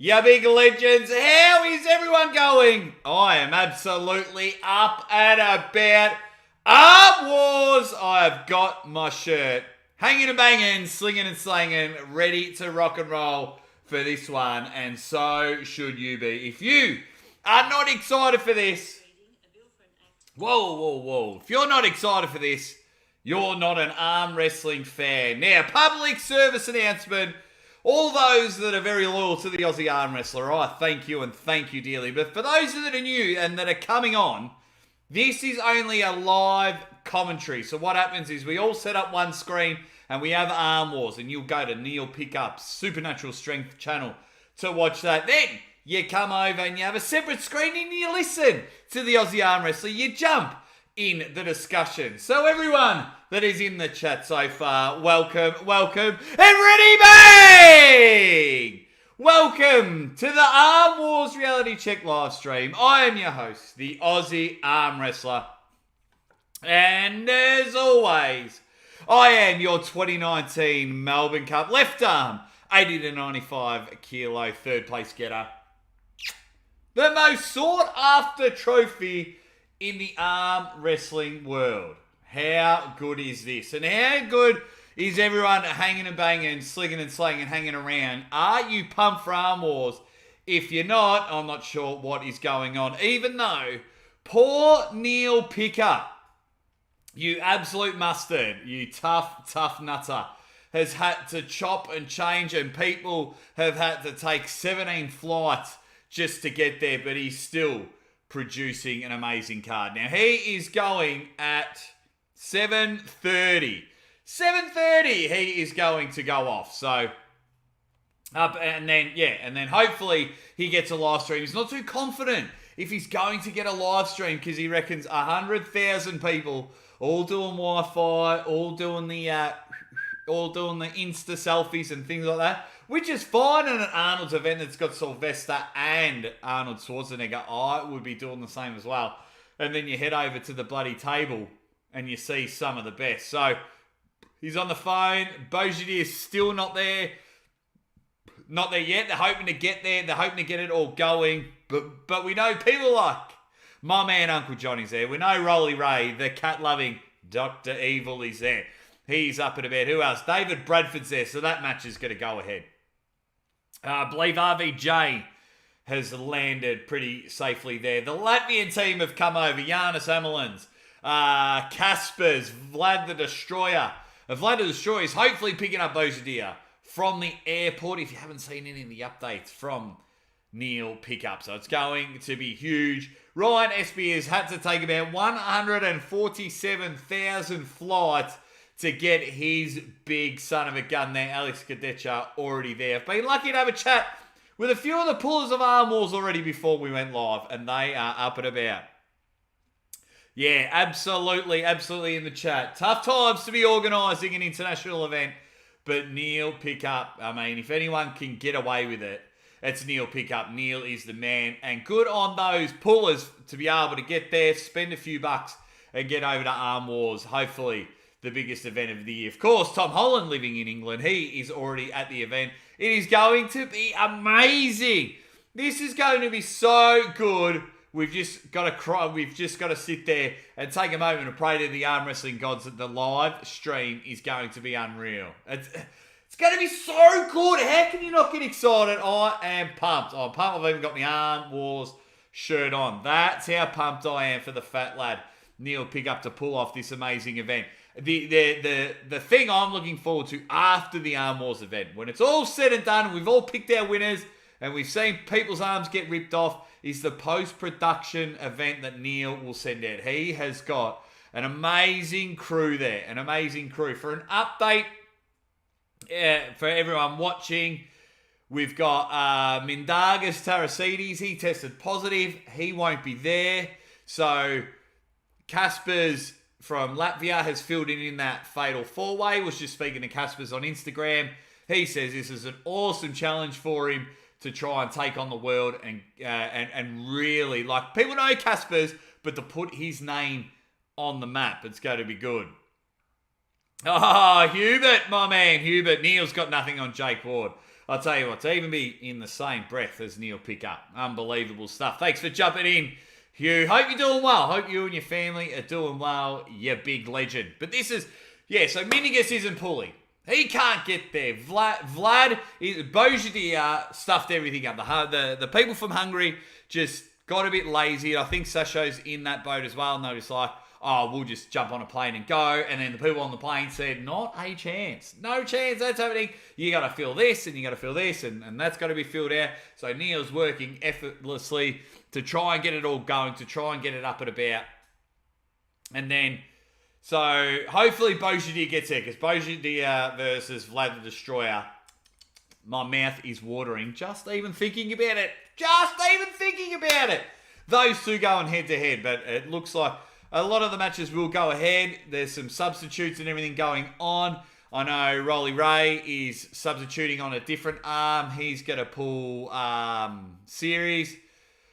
Ya big legends, how is everyone going? I am absolutely up and about. Armwars, I've got my shirt hanging and banging, slinging and slanging, ready to rock and roll for this one, and so should you be. If you are not excited for this, whoa. If you're not excited for this, you're not an arm wrestling fan. Now, public service announcement. All those that are very loyal to the Aussie ArmWrestler, I thank you and thank you dearly. But for those that are new and that are coming on, this is only a live commentary. So what happens is we all set up one screen and we have Arm Wars, and you'll go to Neil Pickup's Supernatural Strength channel to watch that. Then you come over and you have a separate screen and you listen to the Aussie ArmWrestler. You jump in the discussion. So everyone that is in the chat so far, welcome, and ready, bang! Welcome to the Arm Wars Reality Check live stream. I am your host, the Aussie ArmWrestler. And as always, I am your 2019 Melbourne Cup left arm, 80 to 95 kilo third place getter. The most sought after trophy in the arm wrestling world. How good is this? And how good is everyone hanging and banging, slinging and slanging, hanging around? Are you pumped for Arm Wars? If you're not, I'm not sure what is going on. Even though poor Neil Pickup, you absolute mustard, you tough nutter, has had to chop and change, and people have had to take 17 flights just to get there, but he's still producing an amazing card. Now, he is going at 7:30. 7:30 he is going to go off. So, and then hopefully he gets a live stream. He's not too confident if he's going to get a live stream because he reckons 100,000 people all doing Wi-Fi, all doing the Insta selfies and things like that, which is fine in an Arnold's event that's got Sylvester and Arnold Schwarzenegger. I would be doing the same as well. And then you head over to the bloody table and you see some of the best. So he's on the phone. Beaujolais is still not there. Not there yet. They're hoping to get there. They're hoping to get it all going. But we know people like my man Uncle Johnny's there. We know Rolly Ray, the cat-loving Dr. Evil, is there. He's up and about. Who else? David Bradford's there, so that match is going to go ahead. I believe RVJ has landed pretty safely there. The Latvian team have come over. Giannis Amelins, Casper's, Vlad the Destroyer. Vlad the Destroyer is hopefully picking up Bozadia from the airport, if you haven't seen any of the updates from Neil Pickup. So it's going to be huge. Ryan Espy has had to take about 147,000 flights to get his big son of a gun there. Alex Kadecha already there. I've been lucky to have a chat with a few of the pullers of Arm Wars already before we went live, and they are up and about. Yeah, absolutely in the chat. Tough times to be organising an international event, but Neil Pickup, I mean, if anyone can get away with it, it's Neil Pickup. Neil is the man, and good on those pullers to be able to get there, spend a few bucks, and get over to Arm Wars. Hopefully the biggest event of the year. Of course, Tom Holland living in England, he is already at the event. It is going to be amazing. This is going to be so good. We've just got to cry. We've just got to sit there and take a moment and pray to the arm wrestling gods that the live stream is going to be unreal. It's going to be so good. How can you not get excited? I am pumped. I'm pumped. I've even got my Arm Wars shirt on. That's how pumped I am for the fat lad Neil Pickup to pull off this amazing event. The thing I'm looking forward to after the Arm Wars event, when it's all said and done, and we've all picked our winners, and we've seen people's arms get ripped off, is the post-production event that Neil will send out. He has got an amazing crew there, an amazing crew. For an update, for everyone watching, we've got Mindaugas Tarasides. He tested positive. He won't be there. So Casper's from Latvia has filled in that fatal four-way. Was just speaking to Casper's on Instagram. He says this is an awesome challenge for him to try and take on the world and really, like, people know Casper's, but to put his name on the map, it's going to be good. Oh, Hubert, my man, Hubert. Neil's got nothing on Jake Ward. I'll tell you what, to even be in the same breath as Neil Pickup. Unbelievable stuff. Thanks for jumping in, Hugh. Hope you're doing well. Hope you and your family are doing well, you big legend. But this is, so Minigus isn't pulling. He can't get there. Vlad, Bojadilla stuffed everything up. The people from Hungary just got a bit lazy. I think Sasho's in that boat as well. And they was like, oh, we'll just jump on a plane and go. And then the people on the plane said, not a chance. No chance that's happening. You got to fill this and you got to fill this and that's got to be filled out. So Neil's working effortlessly to try and get it all going, to try and get it up and about. And then, so hopefully Bojadilla gets there because Bojadilla versus Vlad the Destroyer, my mouth is watering just even thinking about it. Just even thinking about it. Those two going head to head, but it looks like a lot of the matches will go ahead. There's some substitutes and everything going on. I know Rolly Ray is substituting on a different arm. He's going to pull series,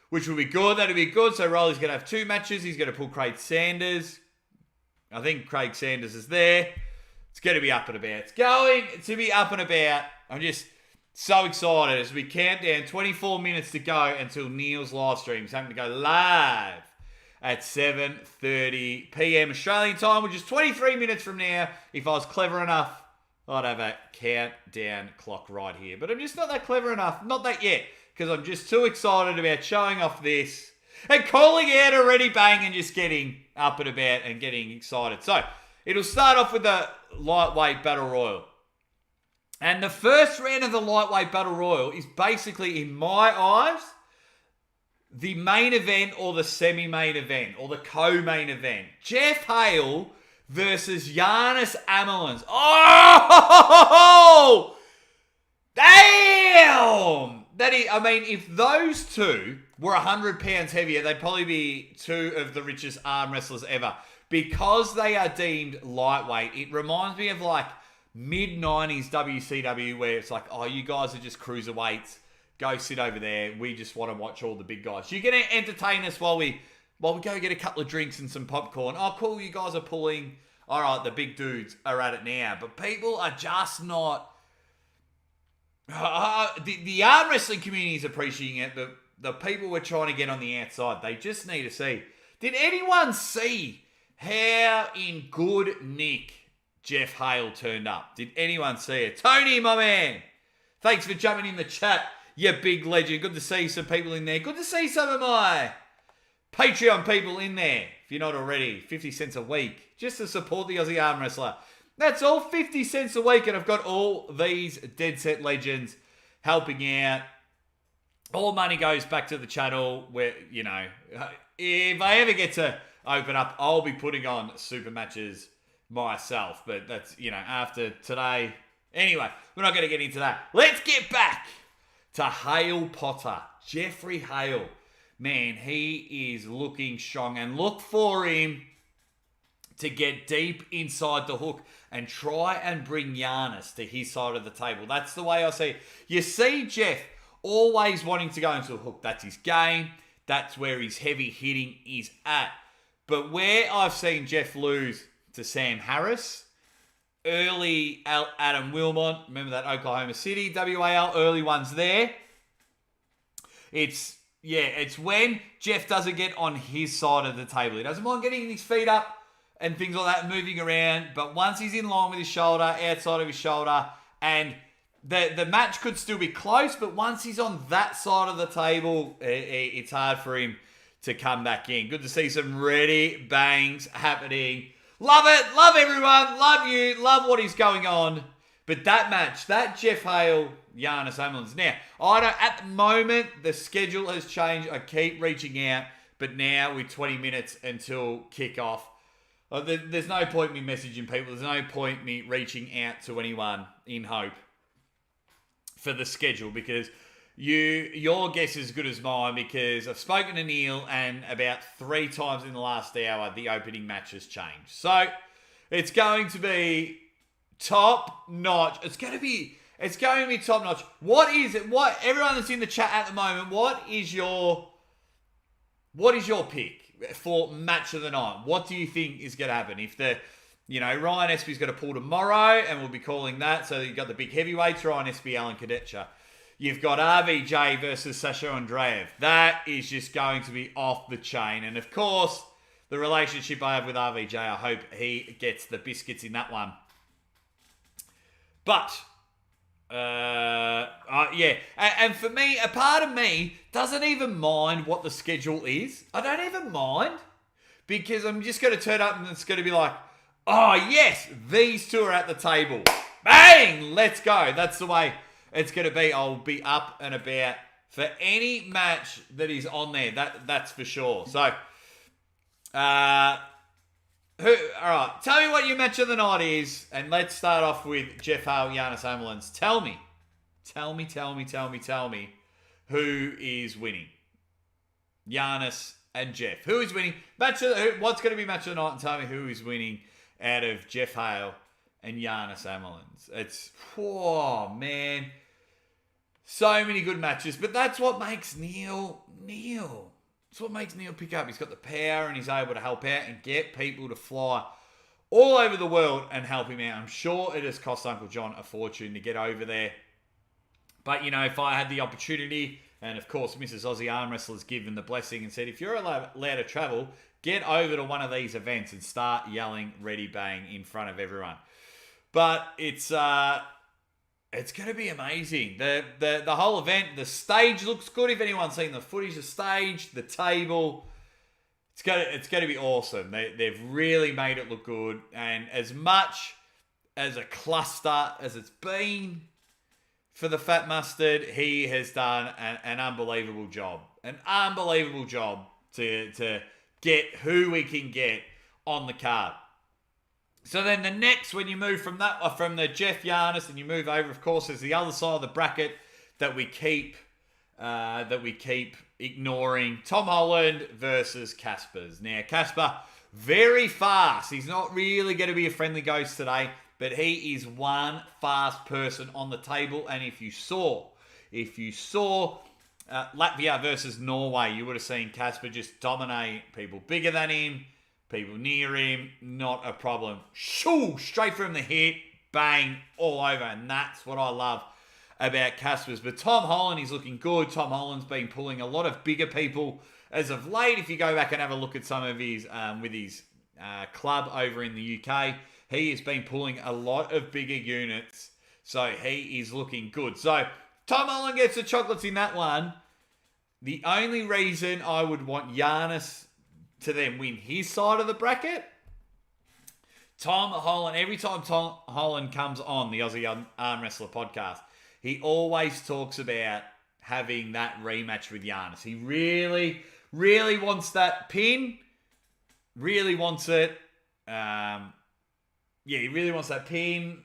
which will be good. That'll be good. So Rolly's going to have 2 matches. He's going to pull Craig Sanders. I think Craig Sanders is there. It's going to be up and about. It's going to be up and about. I'm just so excited as we count down 24 minutes to go until Neil's live stream. He's having to go live at 7:30 p.m. Australian time, which is 23 minutes from now. If I was clever enough, I'd have a countdown clock right here. But I'm just not that clever enough. Not that yet, because I'm just too excited about showing off this and calling out already bang and just getting up and about and getting excited. So it'll start off with the lightweight battle royal. And the first round of the lightweight battle royal is basically, in my eyes, the main event or the semi-main event or the co-main event. Jeff Hale versus Giannis Amelins. Oh! Damn! If those two were 100 pounds heavier, they'd probably be 2 of the richest arm wrestlers ever. Because they are deemed lightweight, it reminds me of like mid-90s WCW where it's like, oh, you guys are just cruiserweights. Go sit over there. We just want to watch all the big guys. You're going to entertain us while we go get a couple of drinks and some popcorn. Oh, cool, you guys are pulling. All right, the big dudes are at it now. But people are just not... the arm wrestling community is appreciating it, but the people we're trying to get on the outside, they just need to see. Did anyone see how in good nick Jeff Hale turned up? Did anyone see it? Tony, my man, thanks for jumping in the chat. You big legend. Good to see some people in there. Good to see some of my Patreon people in there. If you're not already, 50 cents a week. Just to support the Aussie Arm Wrestler. That's all, 50 cents a week. And I've got all these Dead Set legends helping out. All money goes back to the channel where, if I ever get to open up, I'll be putting on super matches myself. But that's, after today. Anyway, we're not going to get into that. Let's get back to Hale Potter. Jeffrey Hale. Man, he is looking strong. And look for him to get deep inside the hook and try and bring Giannis to his side of the table. That's the way I see it. You see Jeff always wanting to go into a hook. That's his game. That's where his heavy hitting is at. But where I've seen Jeff lose to Sam Harris, early Adam Wilmot, remember that Oklahoma City, WAL, early ones there. It's when Jeff doesn't get on his side of the table. He doesn't mind getting his feet up and things like that, moving around. But once he's in line with his shoulder, outside of his shoulder, and the match could still be close, but once he's on that side of the table, it's hard for him to come back in. Good to see some ready bangs happening. Love it. Love everyone. Love you. Love what is going on. But that match, that Jeff Hale, Giannis Amelins. Now, at the moment, the schedule has changed. I keep reaching out. But now, with 20 minutes until kickoff, there's no point me messaging people. There's no point me reaching out to anyone in hope for the schedule. Because your guess is as good as mine, because I've spoken to Neil and about 3 times in the last hour, the opening match has changed. So it's going to be top notch. It's going to be top notch. What is it? What everyone that's in the chat at the moment, what is your pick for match of the night? What do you think is going to happen? If Ryan Espy's got a pull tomorrow, and we'll be calling that. So you've got the big heavyweights, Ryan Espy, Alan Kadecha. You've got RVJ versus Sasha Andreev. That is just going to be off the chain. And of course, the relationship I have with RVJ, I hope he gets the biscuits in that one. But, yeah. And for me, a part of me doesn't even mind what the schedule is. I don't even mind. Because I'm just going to turn up and it's going to be like, oh, yes, these two are at the table. Bang! Let's go. That's the way it's going to be. I'll be up and about for any match that is on there. That's for sure. So, all right. Tell me what your match of the night is. And let's start off with Jeff Hale, Giannis Ambulance. Tell me who is winning. Giannis and Jeff. Who is winning? What's going to be match of the night? And tell me who is winning out of Jeff Hale and Giannis Ambulance. It's, oh, man. So many good matches. But that's what makes Neil. That's what makes Neil pick up. He's got the power and he's able to help out and get people to fly all over the world and help him out. I'm sure it has cost Uncle John a fortune to get over there. But, if I had the opportunity, and of course Mrs. Aussie ArmWrestler's given the blessing and said, if you're allowed to travel, get over to one of these events and start yelling "Ready Bang" in front of everyone. But it's going to be amazing. The whole event, the stage looks good. If anyone's seen the footage, the stage, the table, it's going to be awesome. They've really made it look good. And as much as a cluster as it's been for the Fat Mustard, he has done an unbelievable job. An unbelievable job to get who we can get on the card. So then the next, when you move from the Jeff Giannis, and you move over, of course, there's the other side of the bracket that we keep ignoring. Tom Holland versus Casper's. Now, Casper, very fast. He's not really going to be a friendly ghost today, but he is one fast person on the table. And if you saw Latvia versus Norway, you would have seen Casper just dominate people bigger than him, people near him, not a problem. Shoo, straight from the hit, bang, all over. And that's what I love about Casper's. But Tom Holland is looking good. Tom Holland's been pulling a lot of bigger people as of late. If you go back and have a look at some of his, with his club over in the UK, he has been pulling a lot of bigger units. So he is looking good. So Tom Holland gets the chocolates in that one. The only reason I would want Giannis to then win his side of the bracket, Tom Holland, every time Tom Holland comes on the Aussie ArmWrestler podcast, he always talks about having that rematch with Giannis. He really, really wants that pin. Really wants it. He really wants that pin.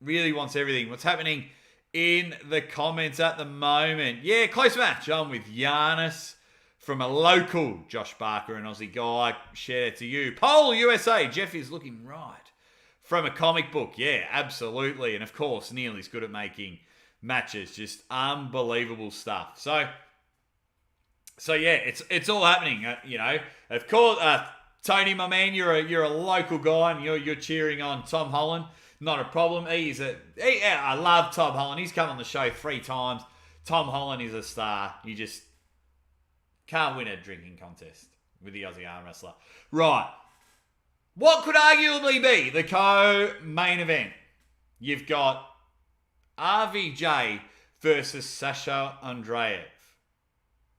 Really wants everything. What's happening in the comments at the moment? Yeah, close match. I'm with Giannis from a local Josh Barker, an Aussie guy. Shout out to you. Pole USA. Jeff is looking right. From a comic book. Yeah, absolutely. And of course, Neil is good at making matches. Just unbelievable stuff. So yeah, it's all happening. Of course, Tony, my man, you're a local guy and you're cheering on Tom Holland. Not a problem. I love Tom Holland. He's come on the show 3 times. Tom Holland is a star. You just can't win a drinking contest with the Aussie ArmWrestler. Right. What could arguably be the co-main event? You've got RVJ versus Sasha Andreev.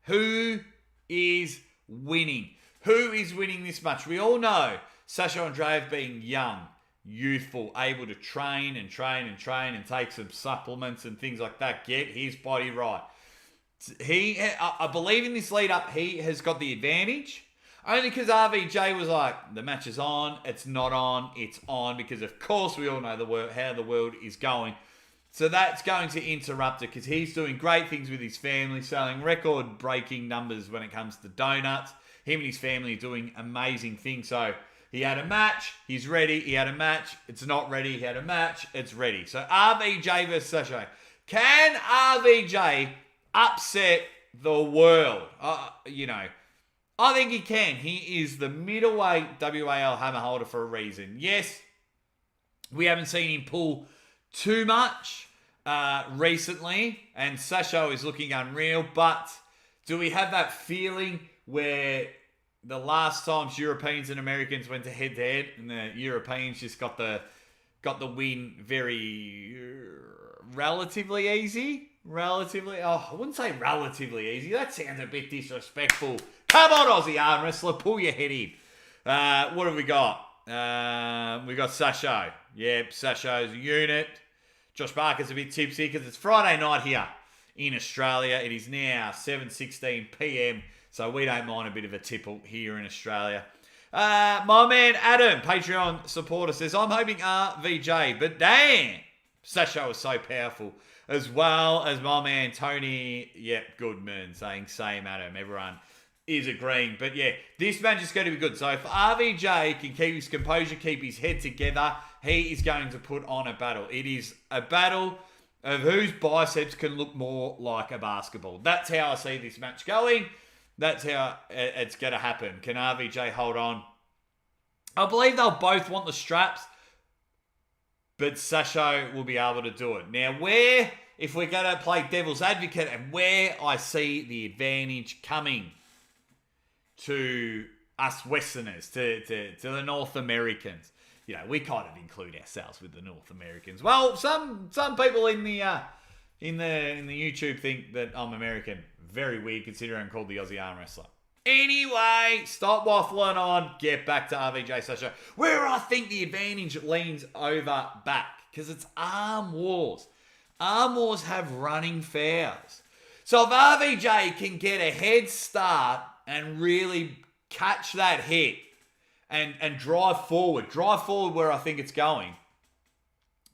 Who is winning? Who is winning this match? We all know Sasha Andreev being young, youthful, able to train and take some supplements and things like that. Get his body right. I believe in this lead up, he has got the advantage. Only because RVJ was like, the match is on, it's not on, it's on. Because of course we all know how the world is going. So that's going to interrupt it because he's doing great things with his family, selling record-breaking numbers when it comes to donuts. Him and his family are doing amazing things. So he had a match, he's ready. He had a match, it's not ready. He had a match, it's ready. So RVJ versus Sasha. Can RVJ upset the world? I think he can. He is the middleweight WAL hammer holder for a reason. Yes, We haven't seen him pull too much recently, and Sasho is looking unreal, but do we have that feeling where the last times Europeans and Americans went to head-to-head, and the Europeans just got the win very relatively easy? I wouldn't say relatively easy. That sounds a bit disrespectful. Come on, Aussie ArmWrestler, pull your head in. What have we got? We got Sasho. Yep, Sasho's a unit. Josh Barker's a bit tipsy because it's Friday night here in Australia. It is now 7:16 p.m, so we don't mind a bit of a tipple here in Australia. My man Adam, Patreon supporter, says, I'm hoping RVJ, but damn, Sasho is so powerful. As well as my man Tony, Goodman, saying same Adam. Everyone is agreeing. But yeah, this match is going to be good. So if RVJ can keep his composure, keep his head together, he is going to put on a battle. It is a battle of whose biceps can look more like a basketball. That's how I see this match going. That's how it's going to happen. Can RVJ hold on? I believe they'll both want the straps, but Sasho will be able to do it. Now, if we're going to play devil's advocate, and where I see the advantage coming to us Westerners, to the North Americans, we kind of include ourselves with the North Americans. Well, some people in the YouTube think that I'm American. Very weird considering I'm called the Aussie ArmWrestler. Anyway, stop waffling on. Get back to RVJ Sasho, where I think the advantage leans over back, because it's Arm Wars. Arm Wars have running fouls. So if RVJ can get a head start and really catch that hit and drive forward where I think it's going,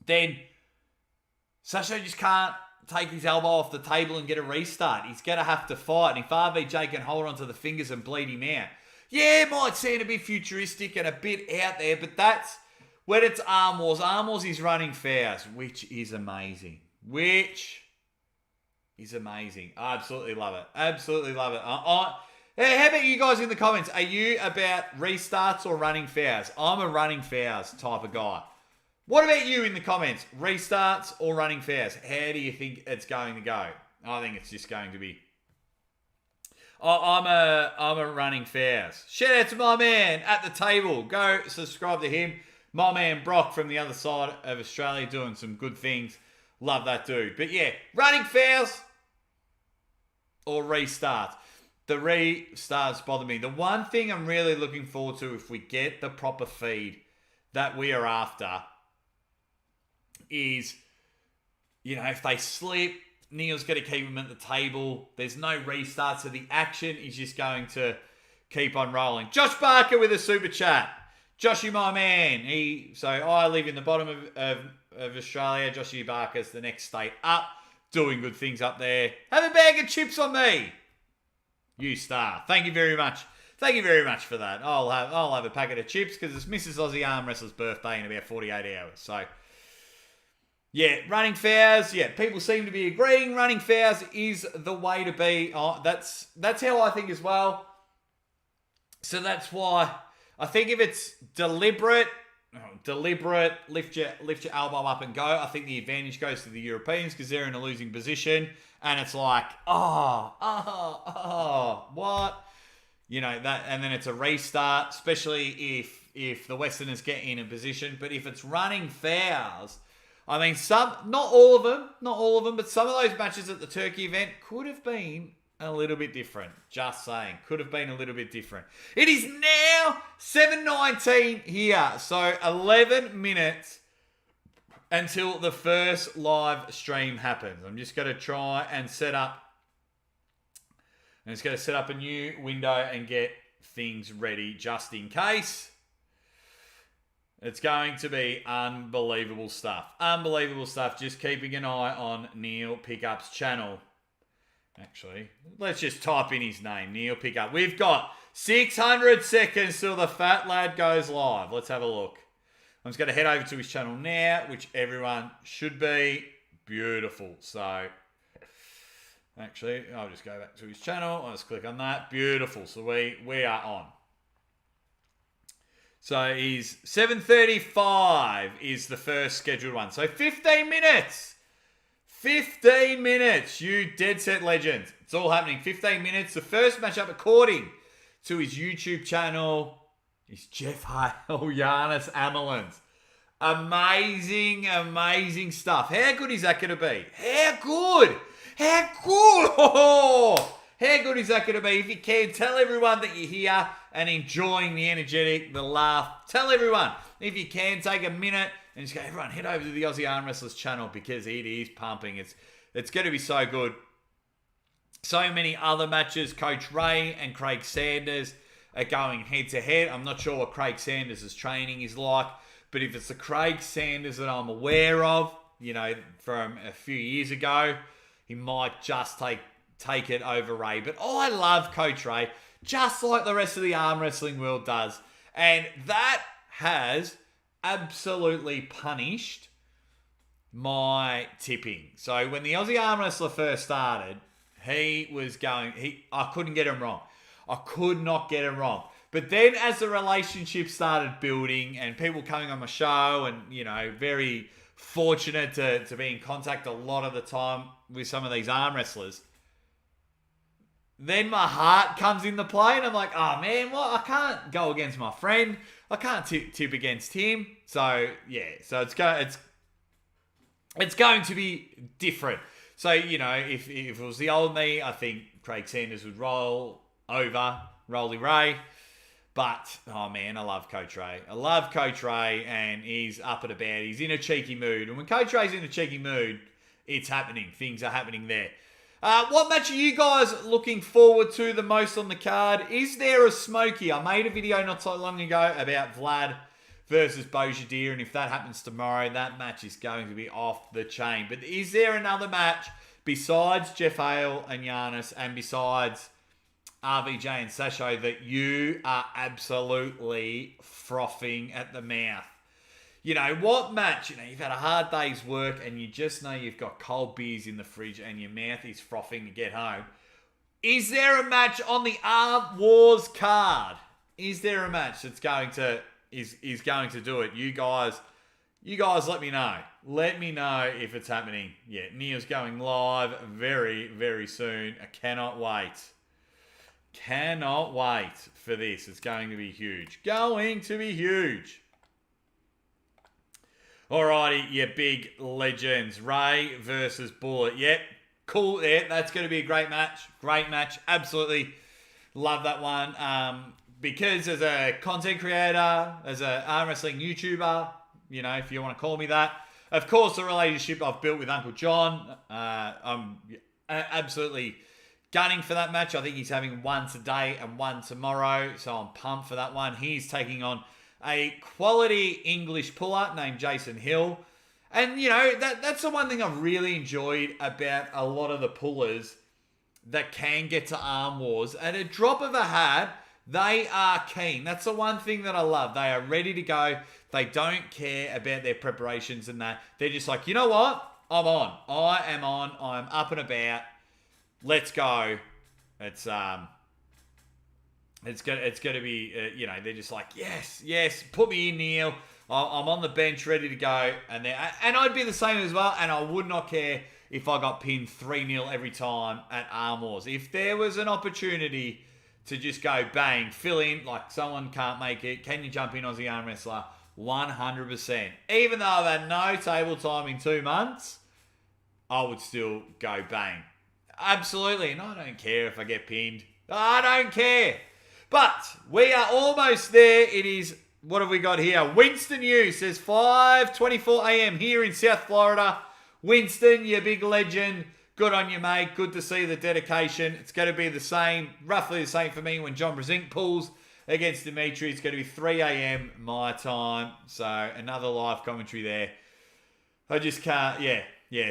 then Sasho just can't take his elbow off the table and get a restart. He's going to have to fight. And if RVJ can hold onto the fingers and bleed him out, it might sound a bit futuristic and a bit out there, but that's when it's Arm Wars. Arm Wars is running fouls, which is amazing. I absolutely love it. Absolutely love it. How about you guys in the comments? Are you about restarts or running fouls? I'm a running fouls type of guy. What about you in the comments? Restarts or running fouls? How do you think it's going to go? I think it's just going to be... I'm a running fouls. Shout out to my man at the table. Go subscribe to him. My man Brock from the other side of Australia doing some good things. Love that dude. But yeah, running fouls or restarts. The restarts bother me. The one thing I'm really looking forward to, if we get the proper feed that we are after, is, if they slip, Neil's going to keep them at the table. There's no restart, so the action is just going to keep on rolling. Josh Barker with a super chat. Joshy, my man. So I live in the bottom of Australia. Joshy Barker's the next state up, doing good things up there. Have a bag of chips on me. You star. Thank you very much. Thank you very much for that. I'll have a packet of chips because it's Mrs. Aussie ArmWrestler's birthday in about 48 hours. So, yeah, running fouls. Yeah, people seem to be agreeing. Running fouls is the way to be. That's how I think as well. So that's why I think if it's deliberate, lift your elbow up and go. I think the advantage goes to the Europeans because they're in a losing position, and it's like, what? That, and then it's a restart, especially if the Westerners get in a position. But if it's running fouls, I mean, not all of them, but some of those matches at the Turkey event could have been a little bit different. Just saying, could have been a little bit different. It is now 7:19 here, so 11 minutes until the first live stream happens. I'm just going to try and set up. I'm just going to set up a new window and get things ready just in case. It's going to be unbelievable stuff. Unbelievable stuff. Just keeping an eye on Neil Pickup's channel. Actually, let's just type in his name, Neil Pickup. We've got 600 seconds till the fat lad goes live. Let's have a look. I'm just going to head over to his channel now, which everyone should be. Beautiful. So, actually, I'll just go back to his channel. I'll just click on that. Beautiful. So we are on. So he's 7:35 is the first scheduled one. So 15 minutes. 15 minutes, you dead set legends. It's all happening. 15 minutes. The first matchup, according to his YouTube channel, is Jeff Hale, Giannis Amelins. Amazing, amazing stuff. How good is that going to be? How good? How good? Oh, how good is that going to be? If you can, tell everyone that you're here and enjoying the energetic, the laugh. Tell everyone. If you can, take a minute and just go, everyone, head over to the Aussie ArmWrestlers channel because it is pumping. It's going to be so good. So many other matches. Coach Ray and Craig Sanders are going head-to-head. I'm not sure what Craig Sanders' training is like, but if it's the Craig Sanders that I'm aware of, you know, from a few years ago, he might just take it over Ray. But I love Coach Ray, just like the rest of the arm wrestling world does. And that has absolutely punished my tipping. So when the Aussie Arm Wrestler first started, I couldn't get him wrong. I could not get him wrong. But then as the relationship started building and people coming on my show and, you know, very fortunate to be in contact a lot of the time with some of these arm wrestlers, then my heart comes into play and I'm like, oh man, well, I can't go against my friend. I can't tip against him. So yeah, so it's going to be different. So, you know, if it was the old me, I think Craig Sanders would roll over Rolly Ray. But, oh man, I love Coach Ray. I love Coach Ray, and he's up and about. He's in a cheeky mood. And when Coach Ray's in a cheeky mood, it's happening. Things are happening there. What match are you guys looking forward to the most on the card? Is there a smoky? I made a video not so long ago about Vlad versus Bojadir, and if that happens tomorrow, that match is going to be off the chain. But is there another match besides Jeff Hale and Giannis, and besides RVJ and Sasho, that you are absolutely frothing at the mouth? You know, what match? You know, you've had a hard day's work and you just know you've got cold beers in the fridge and your mouth is frothing to get home. Is there a match on the Armwars card? Is there a match that's going to is going to do it? You guys let me know. Let me know if it's happening. Yeah, Neil's going live very, very soon. I cannot wait. Cannot wait for this. It's going to be huge. Going to be huge. Alrighty, you big legends. Ray versus Bullet. Yep, cool. Yeah, that's going to be a great match. Great match. Absolutely love that one. Because as a content creator, as an arm wrestling YouTuber, you know, if you want to call me that, of course, the relationship I've built with Uncle John, I'm absolutely gunning for that match. I think he's having one today and one tomorrow, so I'm pumped for that one. He's taking on a quality English puller named Jason Hill. And, you know, that's the one thing I've really enjoyed about a lot of the pullers that can get to Arm Wars. At a drop of a hat, they are keen. That's the one thing that I love. They are ready to go. They don't care about their preparations and that. They're just like, you know what? I'm on. I am on. I'm up and about. Let's go. It's going to be, you know, they're just like, yes, put me in, Neil. I'm on the bench, ready to go. And I'd be the same as well. And I would not care if I got pinned 3-0 every time at Arm Wars. If there was an opportunity to just go bang, fill in, like someone can't make it, can you jump in Aussie Arm Wrestler? 100%. Even though I've had no table time in 2 months, I would still go bang. Absolutely. And I don't care if I get pinned. I don't care. But we are almost there. It is, what have we got here? Winston Yu says 5:24 a.m. here in South Florida. Winston, you big legend. Good on you, mate. Good to see the dedication. It's going to be the same, roughly the same for me when John Brezink pulls against Dimitri. It's going to be 3 a.m. my time. So another live commentary there. I just can't, yeah.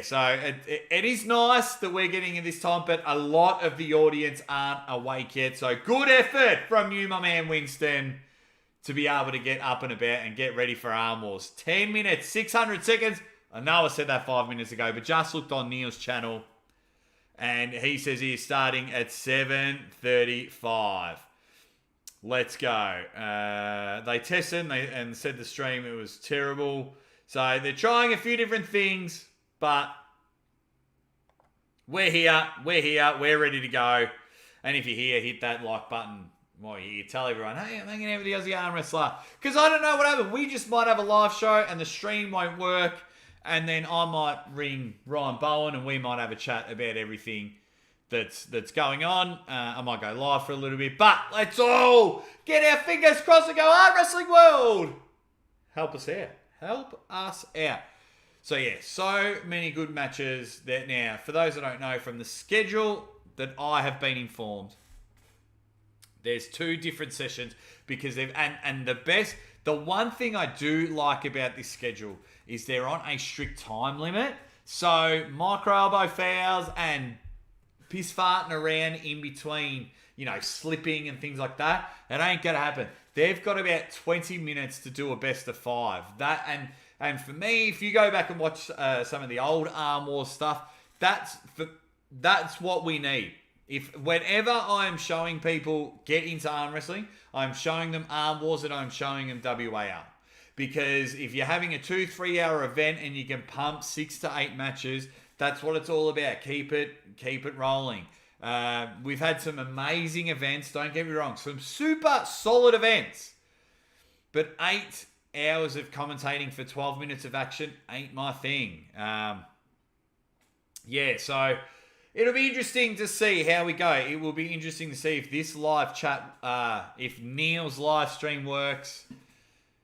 So it is nice that we're getting in this time, but a lot of the audience aren't awake yet. So good effort from you, my man Winston, to be able to get up and about and get ready for Arm Wars. 10 minutes, 600 seconds. I know I said that 5 minutes ago, but just looked on Neil's channel, and he says he is starting at 7:35. Let's go. They tested and said the stream, it was terrible. So they're trying a few different things, but we're here, we're ready to go. And if you're here, hit that like button. Well, you tell everyone, hey, I'm hanging out with the Aussie ArmWrestler. Because I don't know what happened. We just might have a live show and the stream won't work. And then I might ring Ryan Bowen and we might have a chat about everything that's going on. I might go live for a little bit. But let's all get our fingers crossed and go, Arm Wrestling World! Help us out. Help us out. So yeah, so many good matches that now, for those that don't know, from the schedule that I have been informed, there's 2 different sessions because they've, and the one thing I do like about this schedule is they're on a strict time limit. So micro elbow fouls and piss farting around in between, slipping and things like that, it ain't going to happen. They've got about 20 minutes to do a best of 5. And for me, if you go back and watch some of the old Armwars stuff, that's what we need. If whenever I'm showing people get into arm wrestling, I'm showing them Armwars and I'm showing them WAR. Because if you're having a 2-3 hour event and you can pump 6 to 8 matches, that's what it's all about. Keep it rolling. We've had some amazing events, don't get me wrong, some super solid events. But 8 hours of commentating for 12 minutes of action ain't my thing. So it'll be interesting to see how we go. It will be interesting to see if this live chat, if Neil's live stream works,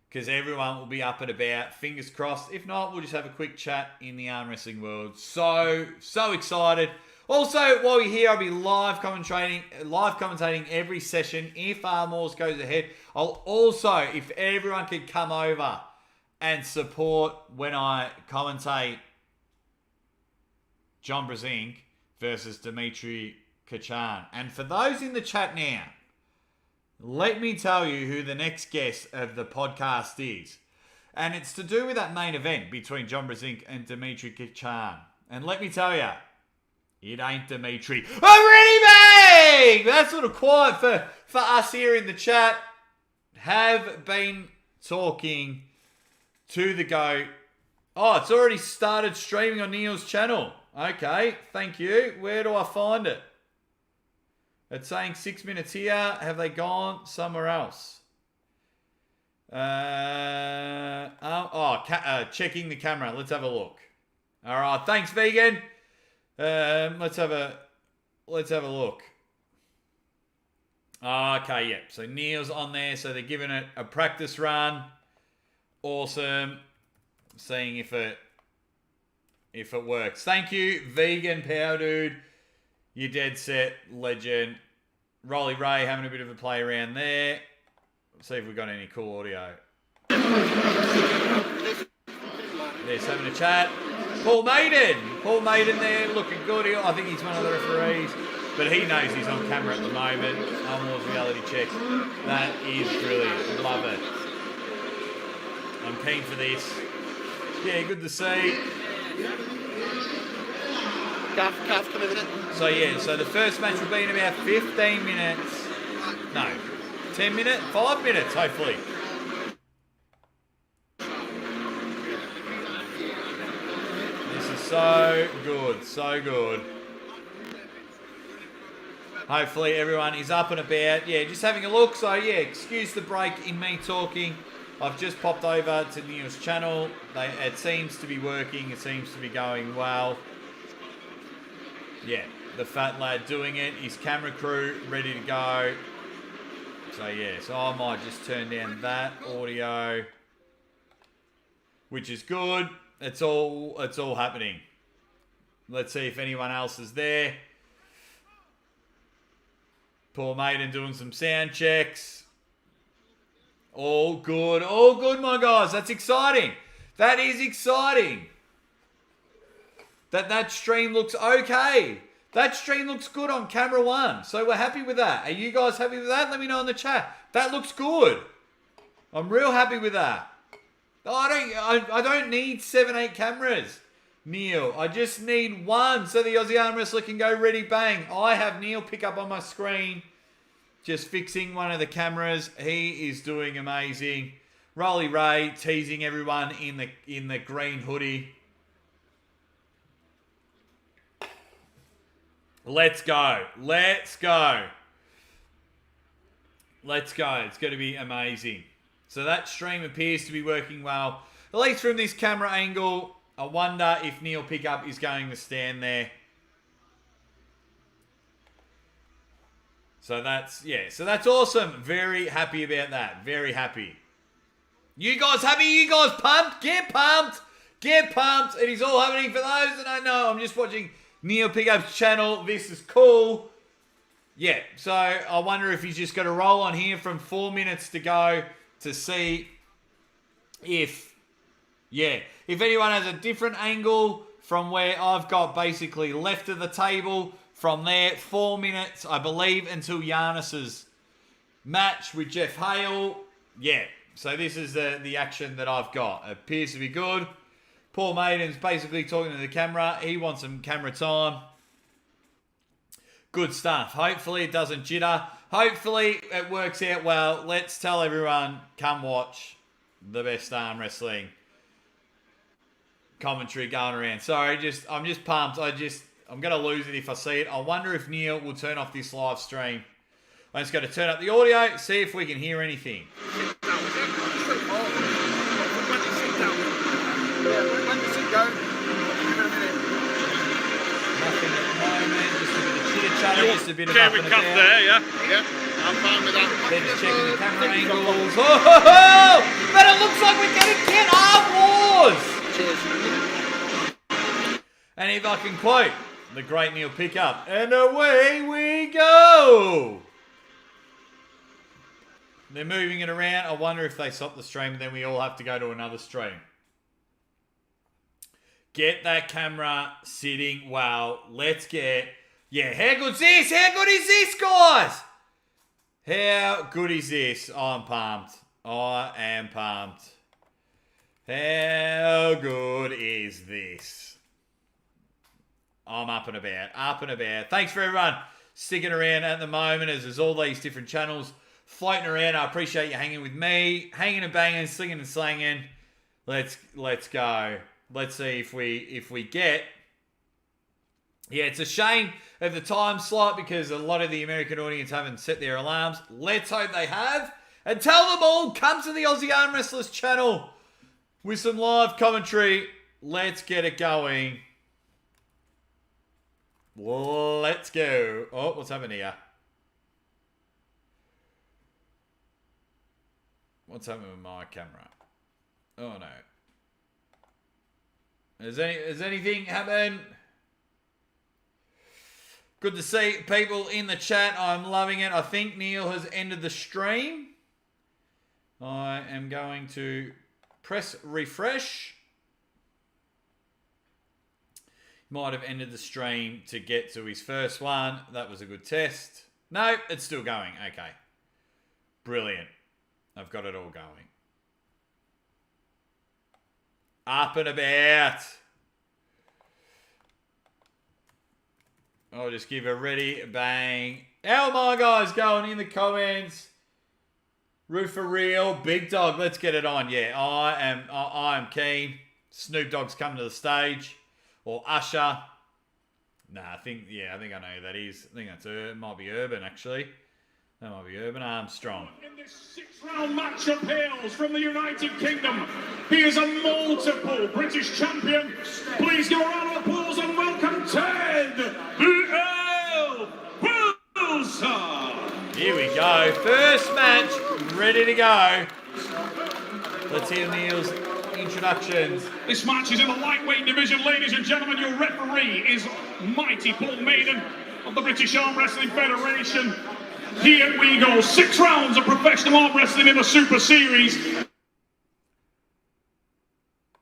because everyone will be up and about. Fingers crossed. If not, we'll just have a quick chat in the arm wrestling world. So excited. Also, while you're here, I'll be live commentating every session. If Armwars goes ahead, I'll also, if everyone could come over and support when I commentate John Brzenk versus Dimitri Kachan. And for those in the chat now, let me tell you who the next guest of the podcast is. And it's to do with that main event between John Brzenk and Dimitri Kachan. And let me tell you, it ain't Dimitri. Already bang! That's sort of quiet for us here in the chat. Have been talking to the GOAT. Oh, it's already started streaming on Neil's channel. Okay, thank you. Where do I find it? It's saying 6 minutes here. Have they gone somewhere else? Checking the camera. Let's have a look. All right, thanks, Vegan. Let's have a look. Okay, yep. So Neil's on there. So they're giving it a practice run. Awesome. Seeing if it works. Thank you, Vegan Power Dude. You're dead set, legend. Rolly Ray having a bit of a play around there. Let's see if we've got any cool audio. There's having a chat. Paul Maiden there, looking good. I think he's one of the referees, but he knows he's on camera at the moment. Armwars reality check. That is brilliant. Love it. I'm keen for this. Yeah, good to see. Calf, come in a minute. So the first match will be in about 15 minutes. No, 10 minutes? 5 minutes, hopefully. This is so good. Hopefully everyone is up and about. Yeah, just having a look. So yeah, excuse the break in me talking. I've just popped over to Neil's channel. It seems to be working. It seems to be going well. Yeah, the fat lad doing it. His camera crew ready to go. So yeah, so I might just turn down that audio, which is good. It's all happening. Let's see if anyone else is there. Paul Maiden doing some sound checks. All good, my guys. That's exciting. That is exciting. That stream looks okay. That stream looks good on camera 1. So we're happy with that. Are you guys happy with that? Let me know in the chat. That looks good. I'm real happy with that. I don't need 7, 8 cameras, Neil. I just need 1 so the Aussie ArmWrestler can go ready bang. I have Neil pick up on my screen just fixing one of the cameras. He is doing amazing. Rolly Ray teasing everyone in the green hoodie. Let's go. Let's go. Let's go. It's going to be amazing. So that stream appears to be working well. At least from this camera angle. I wonder if Neil Pickup is going to stand there. So that's, yeah. So that's awesome. Very happy about that. Very happy. You guys happy? You guys pumped? Get pumped. Get pumped. It is all happening. For those that don't know, I'm just watching Neil Pickup's channel. This is cool. Yeah, so I wonder if he's just going to roll on here from 4 minutes to go to see if, yeah, if anyone has a different angle from where I've got basically left of the table. From there, 4 minutes, I believe, until Giannis's match with Jeff Hale. Yeah, so this is the action that I've got. It appears to be good. Paul Maiden's basically talking to the camera. He wants some camera time. Good stuff. Hopefully it doesn't jitter. Hopefully it works out well. Let's tell everyone, come watch the best arm wrestling commentary going around. Sorry, I'm just pumped. I'm going to lose it if I see it. I wonder if Neil will turn off this live stream. I'm just going to turn up the audio, see if we can hear anything. Nothing at the moment, just a bit of chitter-chatter, just a bit of up and about. There, yeah? Yeah, I'm fine with that. Then just checking the camera angles. Oh, but it looks like we're going to get Armwars! Cheers. And if I can quote the great Neil Pickup, and away we go! They're moving it around. I wonder if they stop the stream and then we all have to go to another stream. Get that camera sitting well. Let's get... Yeah, how good's this? How good is this, guys? How good is this? I'm pumped. I am pumped. How good is this? I'm up and about. Up and about. Thanks for everyone sticking around at the moment as there's all these different channels floating around. I appreciate you hanging with me. Hanging and banging, slinging and slanging. Let's go. Let's see if we get... Yeah, it's a shame of the time slot because a lot of the American audience haven't set their alarms. Let's hope they have. And tell them all, come to the Aussie ArmWrestlers channel with some live commentary. Let's get it going. Let's go. Oh, what's happening here? What's happening with my camera? Oh, no. Has anything happened? Good to see people in the chat. I'm loving it. I think Neil has ended the stream. I am going to press refresh. Might have ended the stream to get to his first one. That was a good test. No, it's still going. Okay. Brilliant. I've got it all going. Up and about. I'll just give a ready bang. How are my guys going in the comments? Roof for real. Big Dog. Let's get it on. Yeah, I am keen. Snoop Dogg's coming to the stage. Or Usher. Nah, I think I know who that is. I think it might be Urban, actually. That might be Urban Armstrong. In this six-round match of hails from the United Kingdom, he is a multiple British champion. Please give a round of applause and welcome Ted Wilson. Here we go. First match, ready to go. Let's hear Neil's introductions. This match is in the lightweight division, ladies and gentlemen. Your referee is mighty Paul Maiden of the British Arm Wrestling Federation. Here we go. 6 rounds of professional arm wrestling in the Super Series.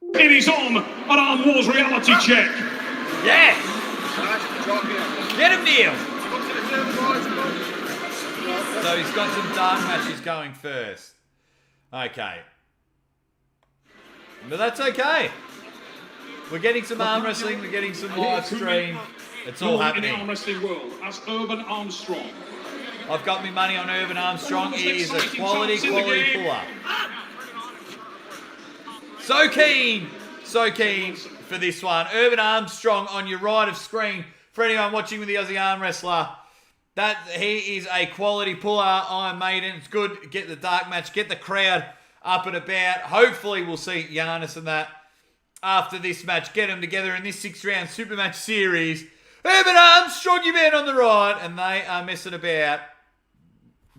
It is on an Armwars reality check. Yes! Get him, Neil! So he's got some dark matches going first. Okay. But that's okay. We're getting some arm wrestling, we're getting some live stream. It's all happening. In the arm wrestling world as Urban Armstrong. I've got my money on Urban Armstrong. He is a quality puller. So keen for this one. Urban Armstrong on your right of screen. For anyone watching with the Aussie ArmWrestler, that he is a quality puller. Iron Maiden. It's good to get the dark match, get the crowd up and about. Hopefully we'll see Giannis and that after this match. Get them together in this 6-round super match series. Urban Armstrong, your man on the right, and they are messing about.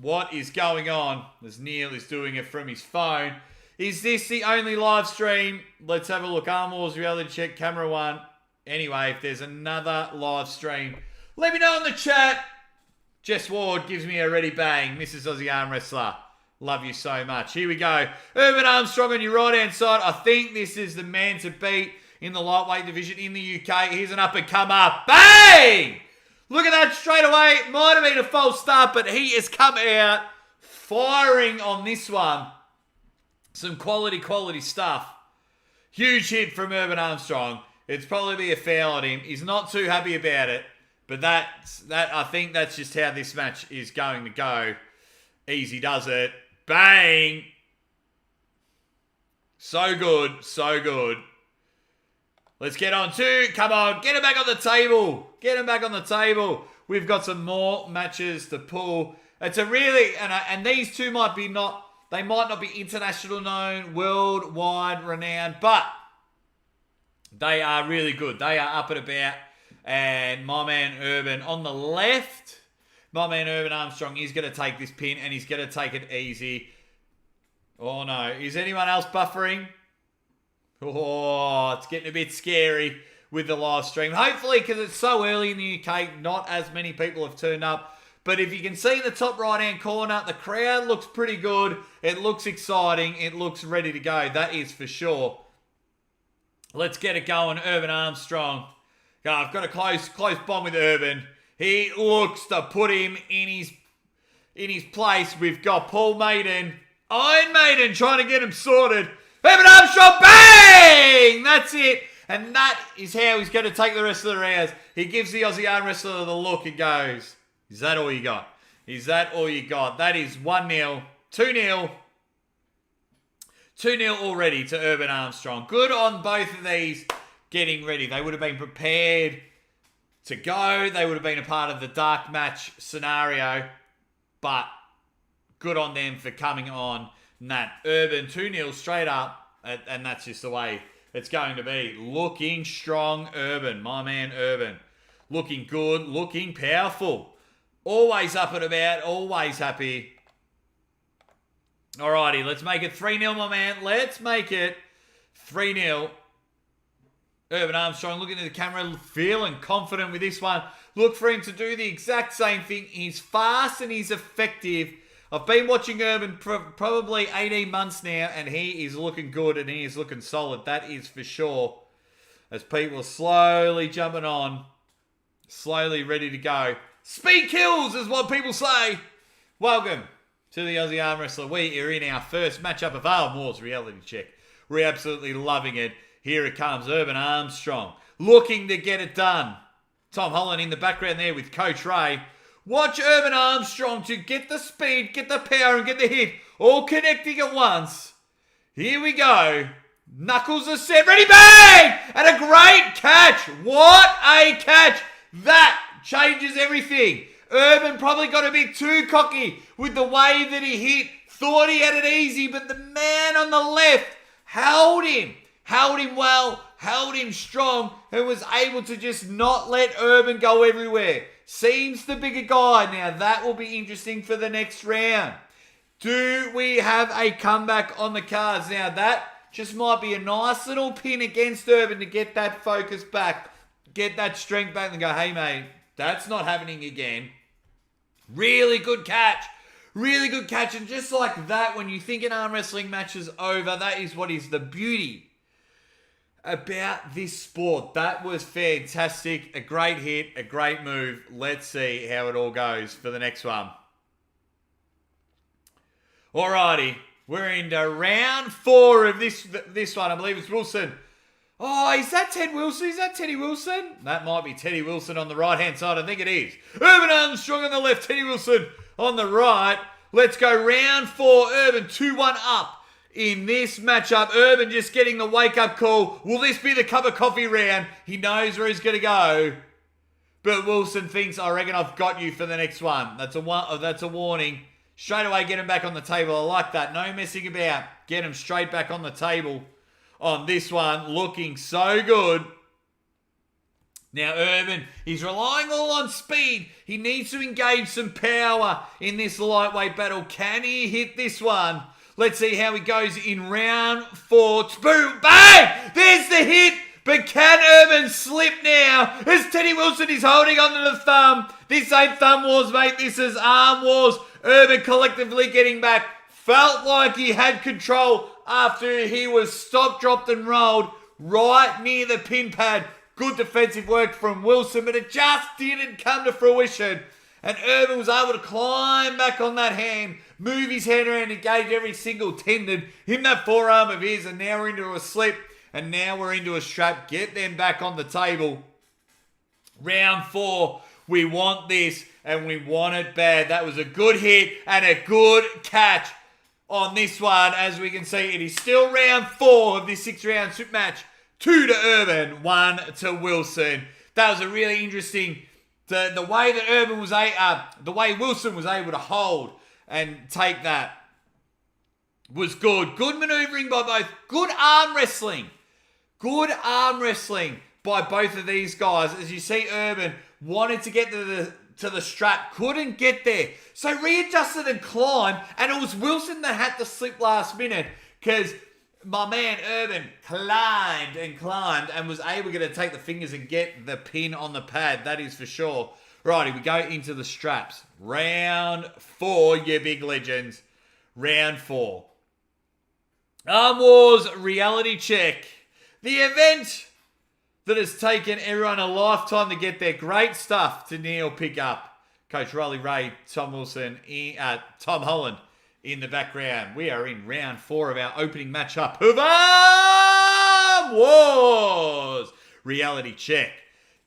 What is going on? As Neil is doing it from his phone. Is this the only live stream? Let's have a look. Armwars, reality check, camera 1. Anyway, if there's another live stream, let me know in the chat. Jess Ward gives me a ready bang. Mrs. Aussie ArmWrestler. Love you so much. Here we go. Urban Armstrong on your right-hand side. I think this is the man to beat in the lightweight division in the UK. Here's an up-and-comer. Bang! Look at that straight away. Might have been a false start, but he has come out firing on this one. Some quality stuff. Huge hit from Urban Armstrong. It's probably be a foul on him. He's not too happy about it, but I think that's just how this match is going to go. Easy does it. Bang! So good, so good. Let's get on to, come on, get him back on the table. Get him back on the table. We've got some more matches to pull. It's a really, and these two might not be international known, worldwide renowned, but they are really good. They are up and about. And my man Urban on the left, my man Urban Armstrong is going to take this pin and he's going to take it easy. Oh no, is anyone else buffering? Oh, it's getting a bit scary with the live stream. Hopefully, because it's so early in the UK, not as many people have turned up. But if you can see in the top right-hand corner, the crowd looks pretty good. It looks exciting. It looks ready to go. That is for sure. Let's get it going. Urban Armstrong. I've got a close bomb with Urban. He looks to put him in his place. We've got Paul Maiden, Iron Maiden trying to get him sorted. Urban Armstrong, bang! That's it. And that is how he's going to take the rest of the rounds. He gives the Aussie ArmWrestler the look and goes, is that all you got? Is that all you got? That is 1-0, 2-0. 2-0 already to Urban Armstrong. Good on both of these getting ready. They would have been prepared to go. They would have been a part of the dark match scenario. But good on them for coming on. And that Urban 2-0 straight up. And that's just the way it's going to be. Looking strong, Urban. My man Urban. Looking good. Looking powerful. Always up and about. Always happy. Alrighty, let's make it 3-0, my man. Let's make it 3-0. Urban Armstrong looking at the camera, feeling confident with this one. Look for him to do the exact same thing. He's fast and he's effective. I've been watching Urban probably 18 months now, and he is looking good and he is looking solid. That is for sure. As people are slowly jumping on, slowly ready to go. Speed kills is what people say. Welcome to the Aussie ArmWrestler. We are in our first matchup of Armwars reality check. We're absolutely loving it. Here it comes, Urban Armstrong, looking to get it done. Tom Holland in the background there with Coach Ray. Watch Urban Armstrong to get the speed, get the power, and get the hit, all connecting at once. Here we go. Knuckles are set, ready, bang! And a great catch. What a catch. That changes everything. Urban probably got a bit too cocky with the way that he hit. Thought he had it easy, but the man on the left held him well, held him strong, and was able to just not let Urban go everywhere. Seems the bigger guy. Now, that will be interesting for the next round. Do we have a comeback on the cards? Now, that just might be a nice little pin against Urban to get that focus back, get that strength back and go, hey, mate, that's not happening again. Really good catch. Really good catch. And just like that, when you think an arm wrestling match is over, that is what is the beauty about this sport. That was fantastic. A great hit, a great move. Let's see how it all goes for the next one. Alrighty, we're into round 4 of this one. I believe it's Wilson. Oh, is that Ted Wilson? Is that Teddy Wilson? That might be Teddy Wilson on the right-hand side. I think it is. Urban Armstrong on the left, Teddy Wilson on the right. Let's go round 4. Urban 2-1 up in this matchup. Urban just getting the wake-up call. Will this be the cup of coffee round? He knows where he's going to go. But Wilson thinks, I reckon I've got you for the next one. That's a warning. Straight away, get him back on the table. I like that. No messing about. Get him straight back on the table on this one. Looking so good. Now, Urban, he's relying all on speed. He needs to engage some power in this lightweight battle. Can he hit this one? Let's see how he goes in round 4. Boom! Bang! There's the hit! But can Urban slip now? As Teddy Wilson is holding onto the thumb. This ain't Thumb Wars, mate. This is Arm Wars. Urban collectively getting back. Felt like he had control after he was stopped, dropped, and rolled right near the pin pad. Good defensive work from Wilson, but it just didn't come to fruition. And Urban was able to climb back on that hand, move his hand around, engage every single tendon in that forearm of his, and now we're into a slip. And now we're into a strap. Get them back on the table. Round 4. We want this, and we want it bad. That was a good hit and a good catch on this one. As we can see, it is still round 4 of this 6-round super match. 2 to Urban, 1 to Wilson. That was a really interesting... The way that Urban was the way Wilson was able to hold and take that was good. Good maneuvering by both. Good arm wrestling. Good arm wrestling by both of these guys. As you see, Urban wanted to get to the strap, couldn't get there. So readjusted and climbed, and it was Wilson that had to slip last minute because my man Urban climbed and was able to take the fingers and get the pin on the pad. That is for sure. Righty, we go into the straps. Round 4, you big legends. Round 4. Arm Wars reality check. The event that has taken everyone a lifetime to get there. Great stuff to Neil pick up. Coach Riley Ray, Tom Wilson, Tom Holland in the background. We are in round 4 of our opening matchup of Arm Wars reality check.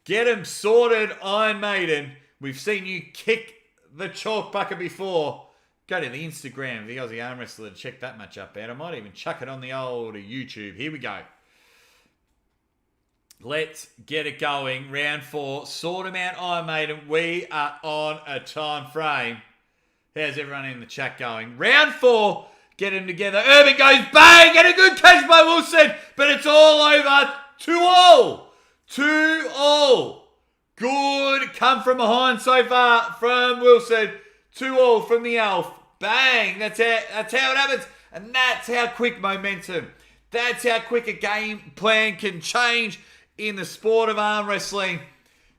Get them sorted, Iron Maiden. We've seen you kick the chalk bucket before. Go to the Instagram of the Aussie ArmWrestler to check that matchup out. I might even chuck it on the old YouTube. Here we go. Let's get it going. Round 4. Sort them out, Iron Maiden. We are on a time frame. How's everyone in the chat going? Round 4. Get them together. Urban goes bang. And a good catch by Wilson. But it's all over. 2-all. 2-all. Good come from behind so far from Wilson. 2-all from the Elf. Bang. That's how it happens. And that's how quick momentum. That's how quick a game plan can change in the sport of arm wrestling.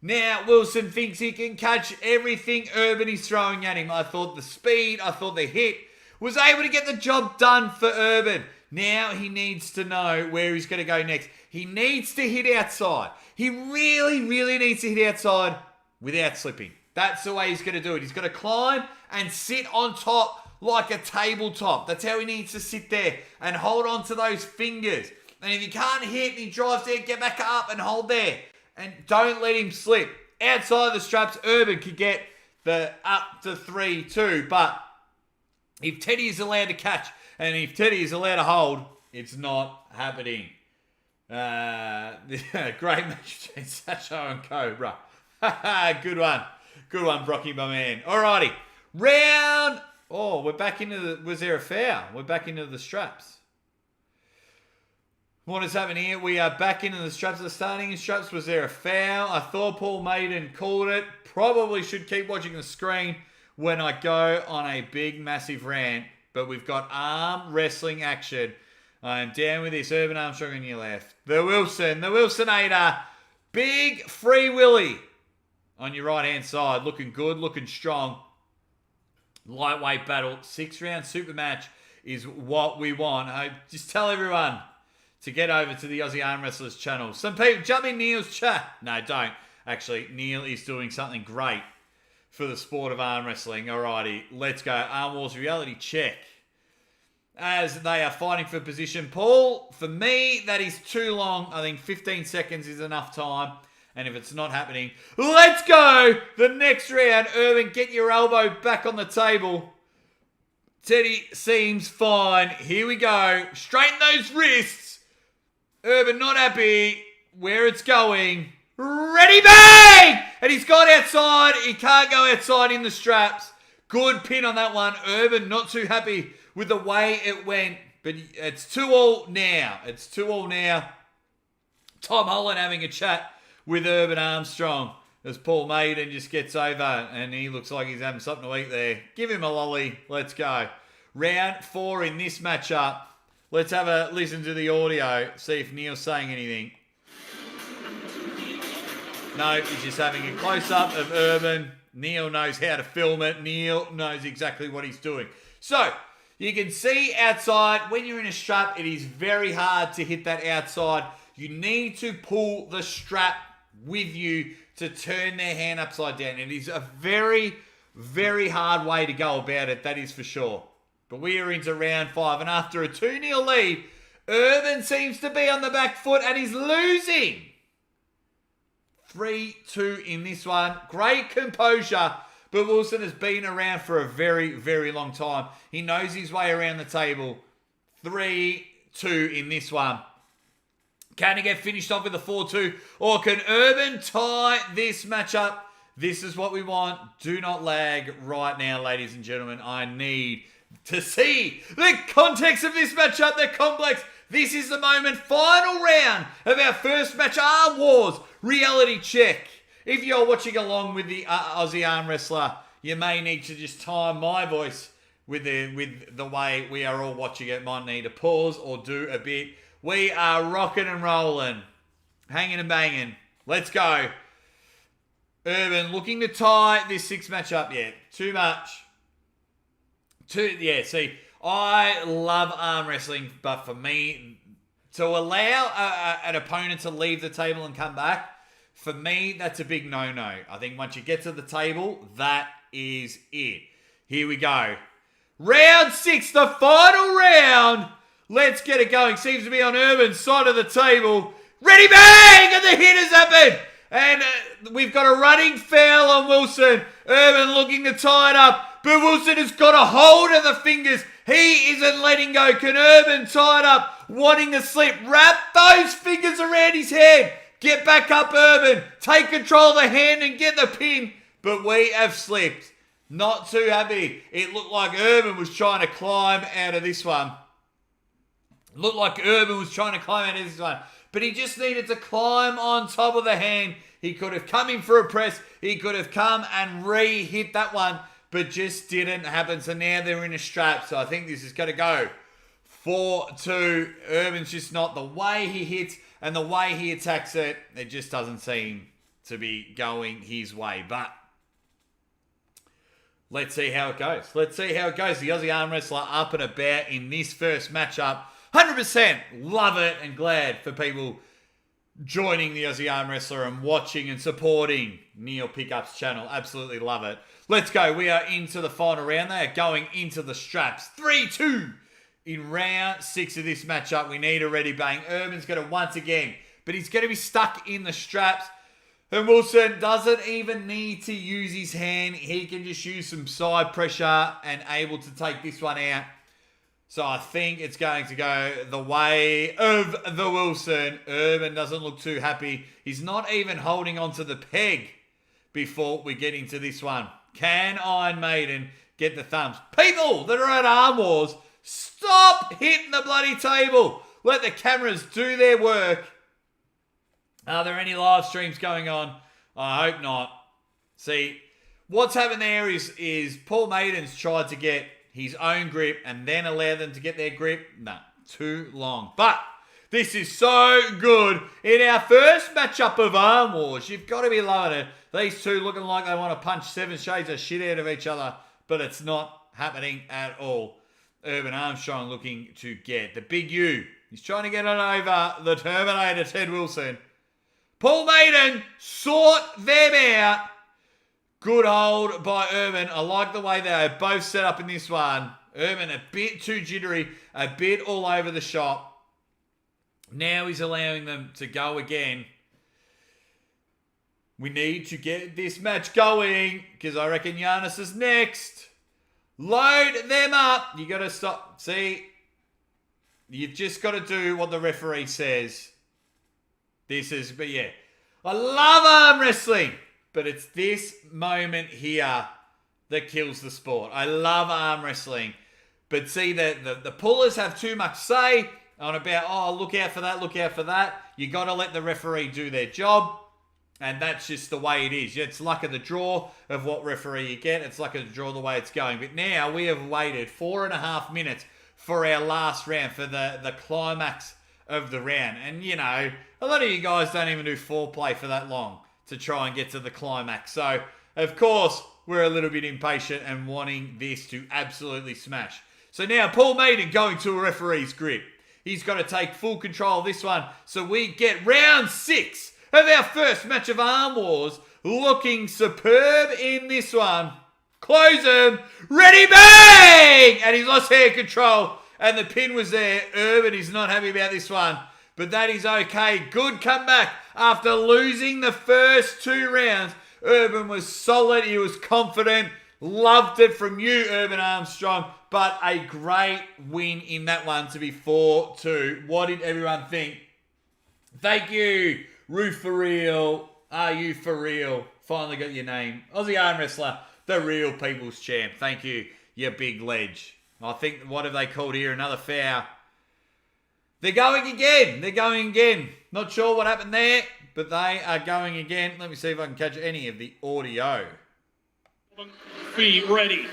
Now, Wilson thinks he can catch everything Urban is throwing at him. I thought the speed, I thought the hit was able to get the job done for Urban. Now he needs to know where he's going to go next. He needs to hit outside. He really, really needs to hit outside without slipping. That's the way he's going to do it. He's going to climb and sit on top like a tabletop. That's how he needs to sit there and hold on to those fingers. And if he can't hit and he drives there, get back up and hold there. And don't let him slip. Outside the straps, Urban could get the up to 3-2. But if Teddy is allowed to catch and if Teddy is allowed to hold, it's not happening. Great match between Sacho and Cobra. Good one. Good one, Brocky, my man. Alrighty. Round... Oh, we're back into the... Was there a foul? We're back into the straps. What is happening here? We are back into the straps. The starting straps. Was there a foul? I thought Paul Maiden called it. Probably should keep watching the screen when I go on a big, massive rant. But we've got arm wrestling action. I am down with this. Urban Armstrong on your left. The Wilsonator. Big Free Willy on your right-hand side. Looking good, looking strong. Lightweight battle. 6-round super match is what we want. I just tell everyone to get over to the Aussie Arm Wrestlers channel. Some people jump in Neil's chat. No, don't. Actually, Neil is doing something great for the sport of arm wrestling. Alrighty, let's go. Arm Wars reality check. As they are fighting for position. Paul, for me, that is too long. I think 15 seconds is enough time. And if it's not happening, let's go! The next round, Urban, get your elbow back on the table. Teddy seems fine. Here we go. Straighten those wrists. Urban not happy where it's going. Ready, bang! And he's gone outside. He can't go outside in the straps. Good pin on that one. Urban not too happy with the way it went. But it's 2-2 now. It's 2-2 now. Tom Holland having a chat with Urban Armstrong as Paul Maiden just gets over and he looks like he's having something to eat there. Give him a lolly. Let's go. Round 4 in this matchup. Let's have a listen to the audio. See if Neil's saying anything. No, he's just having a close-up of Urban. Neil knows how to film it. Neil knows exactly what he's doing. So, you can see outside, when you're in a strap, it is very hard to hit that outside. You need to pull the strap with you to turn their hand upside down. It is a very, very hard way to go about it, that is for sure. But we are into round 5, and after a 2-0 lead, Urban seems to be on the back foot and he's losing. 3-2 in this one. Great composure, but Wilson has been around for a very, very long time. He knows his way around the table. 3-2 in this one. Can he get finished off with a 4-2? Or can Urban tie this matchup? This is what we want. Do not lag right now, ladies and gentlemen. I need to see the context of this matchup. They're complex. This is the moment. Final round of our first match. Armwars reality check. If you're watching along with the Aussie ArmWrestler, you may need to just time my voice with the way we are all watching it. Might need to pause or do a bit. We are rocking and rolling. Hanging and banging. Let's go. Urban looking to tie this 6 matchup. Yeah, too much. Yeah, see, I love arm wrestling, but for me, to allow an opponent to leave the table and come back, for me, that's a big no-no. I think once you get to the table, that is it. Here we go. Round 6, the final round. Let's get it going. Seems to be on Urban's side of the table. Ready, bang! And the hit has happened. And we've got a running foul on Wilson. Urban looking to tie it up. But Wilson has got a hold of the fingers. He isn't letting go. Can Urban tie it up? Wanting to slip. Wrap those fingers around his head. Get back up, Urban. Take control of the hand and get the pin. But we have slipped. Not too happy. It looked like Urban was trying to climb out of this one. Looked like Urban was trying to climb out of this one. But he just needed to climb on top of the hand. He could have come in for a press. He could have come and re-hit that one. But just didn't happen. So now they're in a strap. So I think this is going to go 4-2. Urban's just not the way he hits and the way he attacks it. It just doesn't seem to be going his way. But let's see how it goes. Let's see how it goes. The Aussie ArmWrestler up and about in this first matchup. 100% love it and glad for people joining the Aussie ArmWrestler and watching and supporting Neil Pickup's channel. Absolutely love it. Let's go. We are into the final round. They are going into the straps. 3-2 in round 6 of this matchup. We need a ready bang. Urban's going to once again, but he's going to be stuck in the straps. And Wilson doesn't even need to use his hand. He can just use some side pressure and able to take this one out. So I think it's going to go the way of the Wilson. Urban doesn't look too happy. He's not even holding onto the peg before we get into this one. Can Iron Maiden get the thumbs? People that are at Armwars, stop hitting the bloody table. Let the cameras do their work. Are there any live streams going on? I hope not. See, what's happened there is Paul Maiden's tried to get his own grip and then allow them to get their grip. No, too long. But this is so good. In our first matchup of Arm Wars, you've got to be loving it. These two looking like they want to punch 7 shades of shit out of each other, but it's not happening at all. Urban Armstrong looking to get the big U. He's trying to get it over the Terminator, Ted Wilson. Paul Maiden, sort them out. Good hold by Urban. I like the way they are both set up in this one. Urban a bit too jittery, a bit all over the shop. Now he's allowing them to go again. We need to get this match going because I reckon Giannis is next. Load them up. You got to stop. See, you've just got to do what the referee says. But yeah, I love arm wrestling, but it's this moment here that kills the sport. I love arm wrestling, but see the pullers have too much say on about, oh, look out for that, look out for that. You got to let the referee do their job, and that's just the way it is. It's luck of the draw of what referee you get. It's luck of the draw the way it's going. But now we have waited 4.5 minutes for our last round, for the climax of the round. And, you know, a lot of you guys don't even do foreplay for that long to try and get to the climax. So, of course, we're a little bit impatient and wanting this to absolutely smash. So now Paul Maiden going to a referee's grip. He's got to take full control of this one. So we get round 6 of our first match of Arm Wars. Looking superb in this one. Close him. Ready, bang! And he's lost hand control. And the pin was there. Urban is not happy about this one. But that is okay. Good comeback after losing the first 2 rounds. Urban was solid. He was confident. Loved it from you, Urban Armstrong. But a great win in that one to be 4-2. What did everyone think? Thank you, Roo for real. Are you for real? Finally got your name. Aussie ArmWrestler, the real people's champ. Thank you, you big ledge. I think, what have they called here? Another foul. They're going again. They're going again. Not sure what happened there, but they are going again. Let me see if I can catch any of the audio. Feet ready.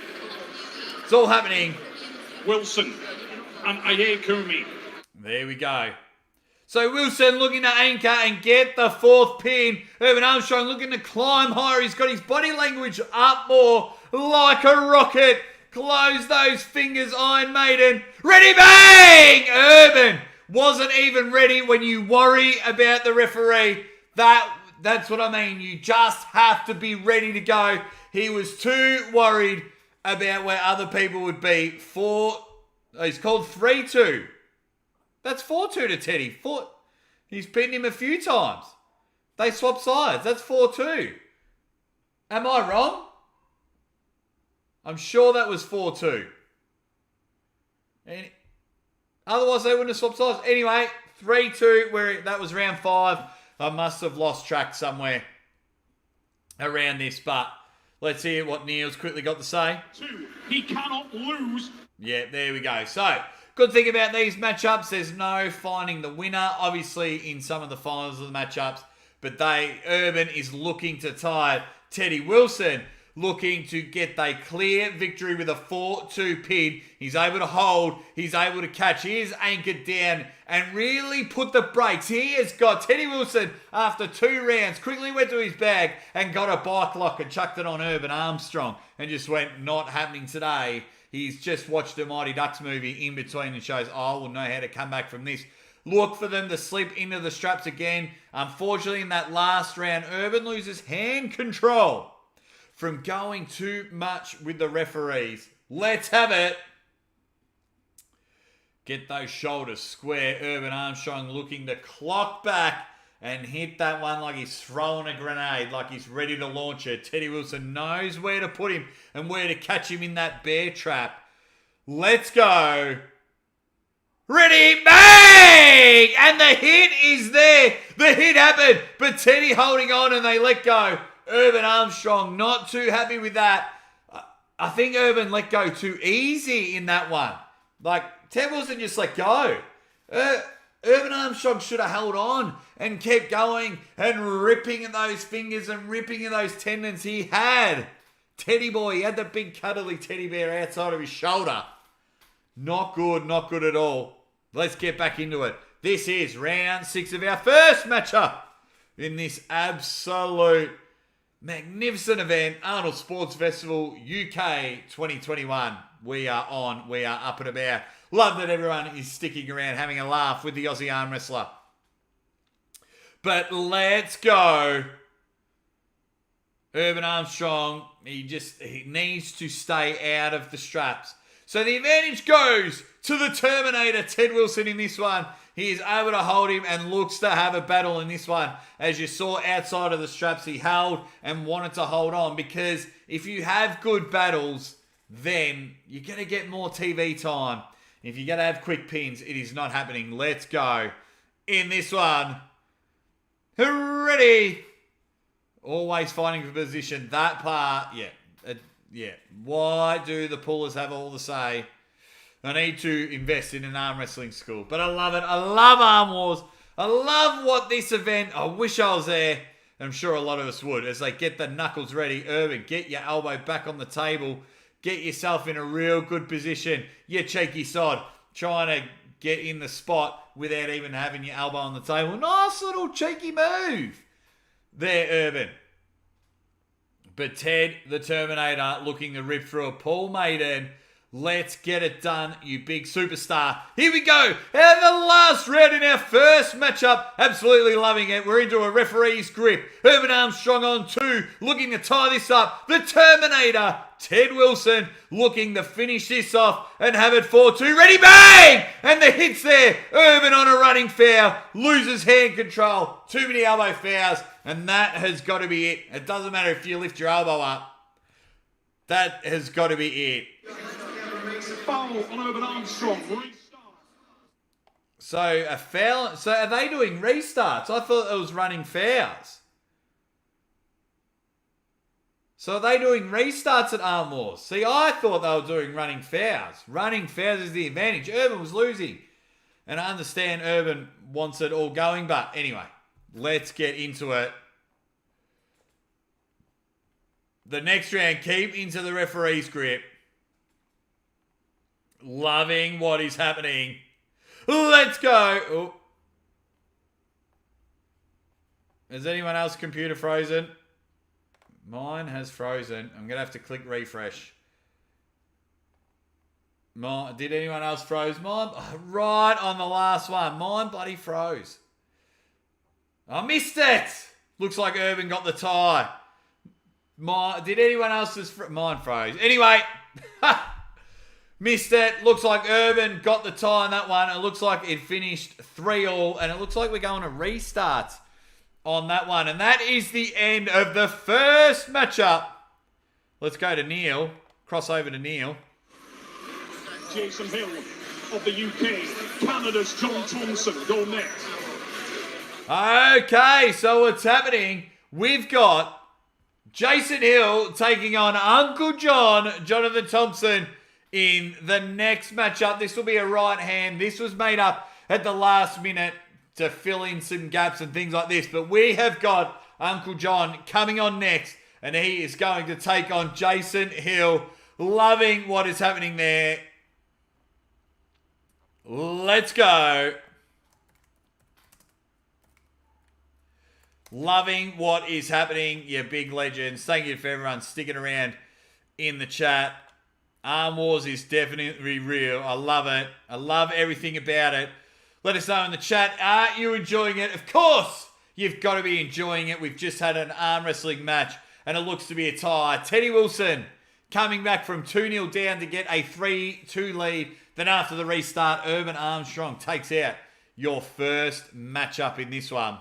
It's all happening. Wilson and Ayekumi. There we go. So Wilson looking to anchor and get the 4th pin. Urban Armstrong looking to climb higher. He's got his body language up more like a rocket. Close those fingers, Iron Maiden. Ready, bang! Urban wasn't even ready. When you worry about the referee, that's what I mean. You just have to be ready to go. He was too worried about where other people would be. He's called 3-2. That's 4-2 to Teddy. He's pinned him a few times. They swapped sides. That's 4-2. Am I wrong? I'm sure that was 4-2. Otherwise, they wouldn't have swapped sides. Anyway, 3-2. That was round 5. I must have lost track somewhere around this, but let's hear what Neil's quickly got to say. 2. He cannot lose. Yeah, there we go. So, good thing about these matchups, there's no finding the winner, obviously, in some of the finals of the matchups, but Urban is looking to tie Teddy Wilson, looking to get a clear victory with a 4-2 pin. He's able to hold, he's able to catch, he is anchored down and really put the brakes. He has got Teddy Wilson, after 2 rounds, quickly went to his bag and got a bike lock and chucked it on Urban Armstrong and just went, not happening today. He's just watched a Mighty Ducks movie in between and shows, I will know how to come back from this. Look for them to slip into the straps again. Unfortunately, in that last round, Urban loses hand control from going too much with the referees. Let's have it. Get those shoulders square. Urban Armstrong looking to clock back and hit that one like he's throwing a grenade, like he's ready to launch it. Teddy Wilson knows where to put him and where to catch him in that bear trap. Let's go. Ready, bang! And the hit is there. The hit happened, but Teddy holding on and they let go. Urban Armstrong not too happy with that. I think Urban let go too easy in that one. Like, Ted Wilson just let go. Urban Armstrong should have held on and kept going and ripping at those fingers and ripping at those tendons he had. Teddy boy, he had the big cuddly teddy bear outside of his shoulder. Not good at all. Let's get back into it. This is round 6 of our first matchup in this absolute magnificent event, Arnold Sports Festival UK 2021. We are up and about. Love that everyone is sticking around, having a laugh with the Aussie ArmWrestler. But let's go. Urban Armstrong, he needs to stay out of the straps. So the advantage goes to the Terminator, Ted Wilson, in this one. He is able to hold him and looks to have a battle in this one. As you saw outside of the straps, he held and wanted to hold on, because if you have good battles, then you're going to get more TV time. If you're going to have quick pins, it is not happening. Let's go. In this one, ready. Always fighting for position. That part, yeah. Why do the pullers have all the say? I need to invest in an arm wrestling school. But I love it. I love Arm Wars. I love what this event, I wish I was there. I'm sure a lot of us would. As they get the knuckles ready. Urban, get your elbow back on the table. Get yourself in a real good position. You cheeky sod. Trying to get in the spot without even having your elbow on the table. Nice little cheeky move there, Urban. But Ted, the Terminator, looking to rip through a Paul Maiden. Let's get it done, you big superstar. Here we go. And the last round in our first matchup. Absolutely loving it. We're into a referee's grip. Urban Armstrong on 2. Looking to tie this up. The Terminator, Ted Wilson, looking to finish this off and have it 4-2. Ready, bang! And the hit's there. Urban on a running foul. Loses hand control. Too many elbow fouls. And that has got to be it. It doesn't matter if you lift your elbow up. That has got to be it. Foul on Urban Armstrong. So a foul. So are they doing restarts? I thought it was running fouls. So are they doing restarts at Arm Wars? See, I thought they were doing running fouls. Running fouls is the advantage. Urban was losing. And I understand Urban wants it all going. But anyway, let's get into it. The next round, keep into the referee's grip. Loving what is happening. Let's go. Oh. Is anyone else computer frozen? Mine has frozen. I'm going to have to click refresh. Did anyone else froze? Mine, right on the last one. Mine bloody froze. I missed it. Looks like Urban got the tie. Did anyone else's... Mine froze. Anyway. Missed it. Looks like Urban got the tie on that one. It looks like it finished 3-3. And it looks like we're going to restart on that one. And that is the end of the first matchup. Let's go to Neil. Cross over to Neil. Jason Hill of the UK. Canada's John Thompson. Go next. Okay, so what's happening? We've got Jason Hill taking on Uncle John, Jonathan Thompson, in the next matchup. This will be a right hand. This was made up at the last minute to fill in some gaps and things like this. But we have got Uncle John coming on next, and he is going to take on Jason Hill. Loving what is happening there. Let's go. Loving what is happening, you big legends. Thank you for everyone sticking around in the chat. Arm Wars is definitely real. I love it. I love everything about it. Let us know in the chat. Are you enjoying it? Of course, you've got to be enjoying it. We've just had an arm wrestling match, and it looks to be a tie. Teddy Wilson coming back from 2-0 down to get a 3-2 lead. Then after the restart, Urban Armstrong takes out your first matchup in this one.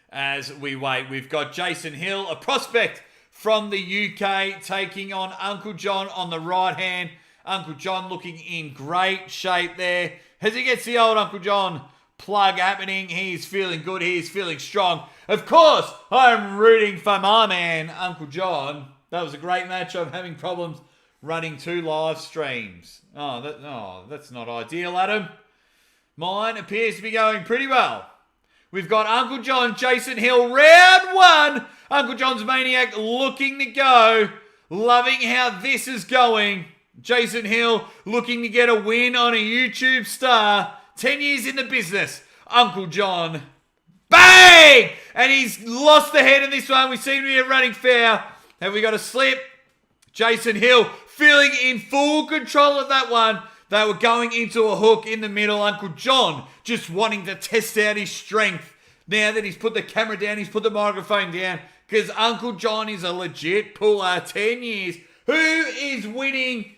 As we wait, we've got Jason Hill, a prospect from the UK, taking on Uncle John on the right hand. Uncle John looking in great shape there. As he gets the old Uncle John plug happening, he's feeling good, he's feeling strong. Of course, I'm rooting for my man, Uncle John. That was a great match. I'm having problems running 2 live streams. That's not ideal, Adam. Mine appears to be going pretty well. We've got Uncle John, Jason Hill, round 1. Uncle John's Maniac looking to go. Loving how this is going. Jason Hill looking to get a win on a YouTube star. 10 years in the business. Uncle John. Bang! And he's lost the head in this one. We seem to be a running foul. Have we got a slip? Jason Hill feeling in full control of that one. They were going into a hook in the middle. Uncle John just wanting to test out his strength. Now that he's put the camera down, he's put the microphone down. Because Uncle John is a legit puller. 10 years Who is winning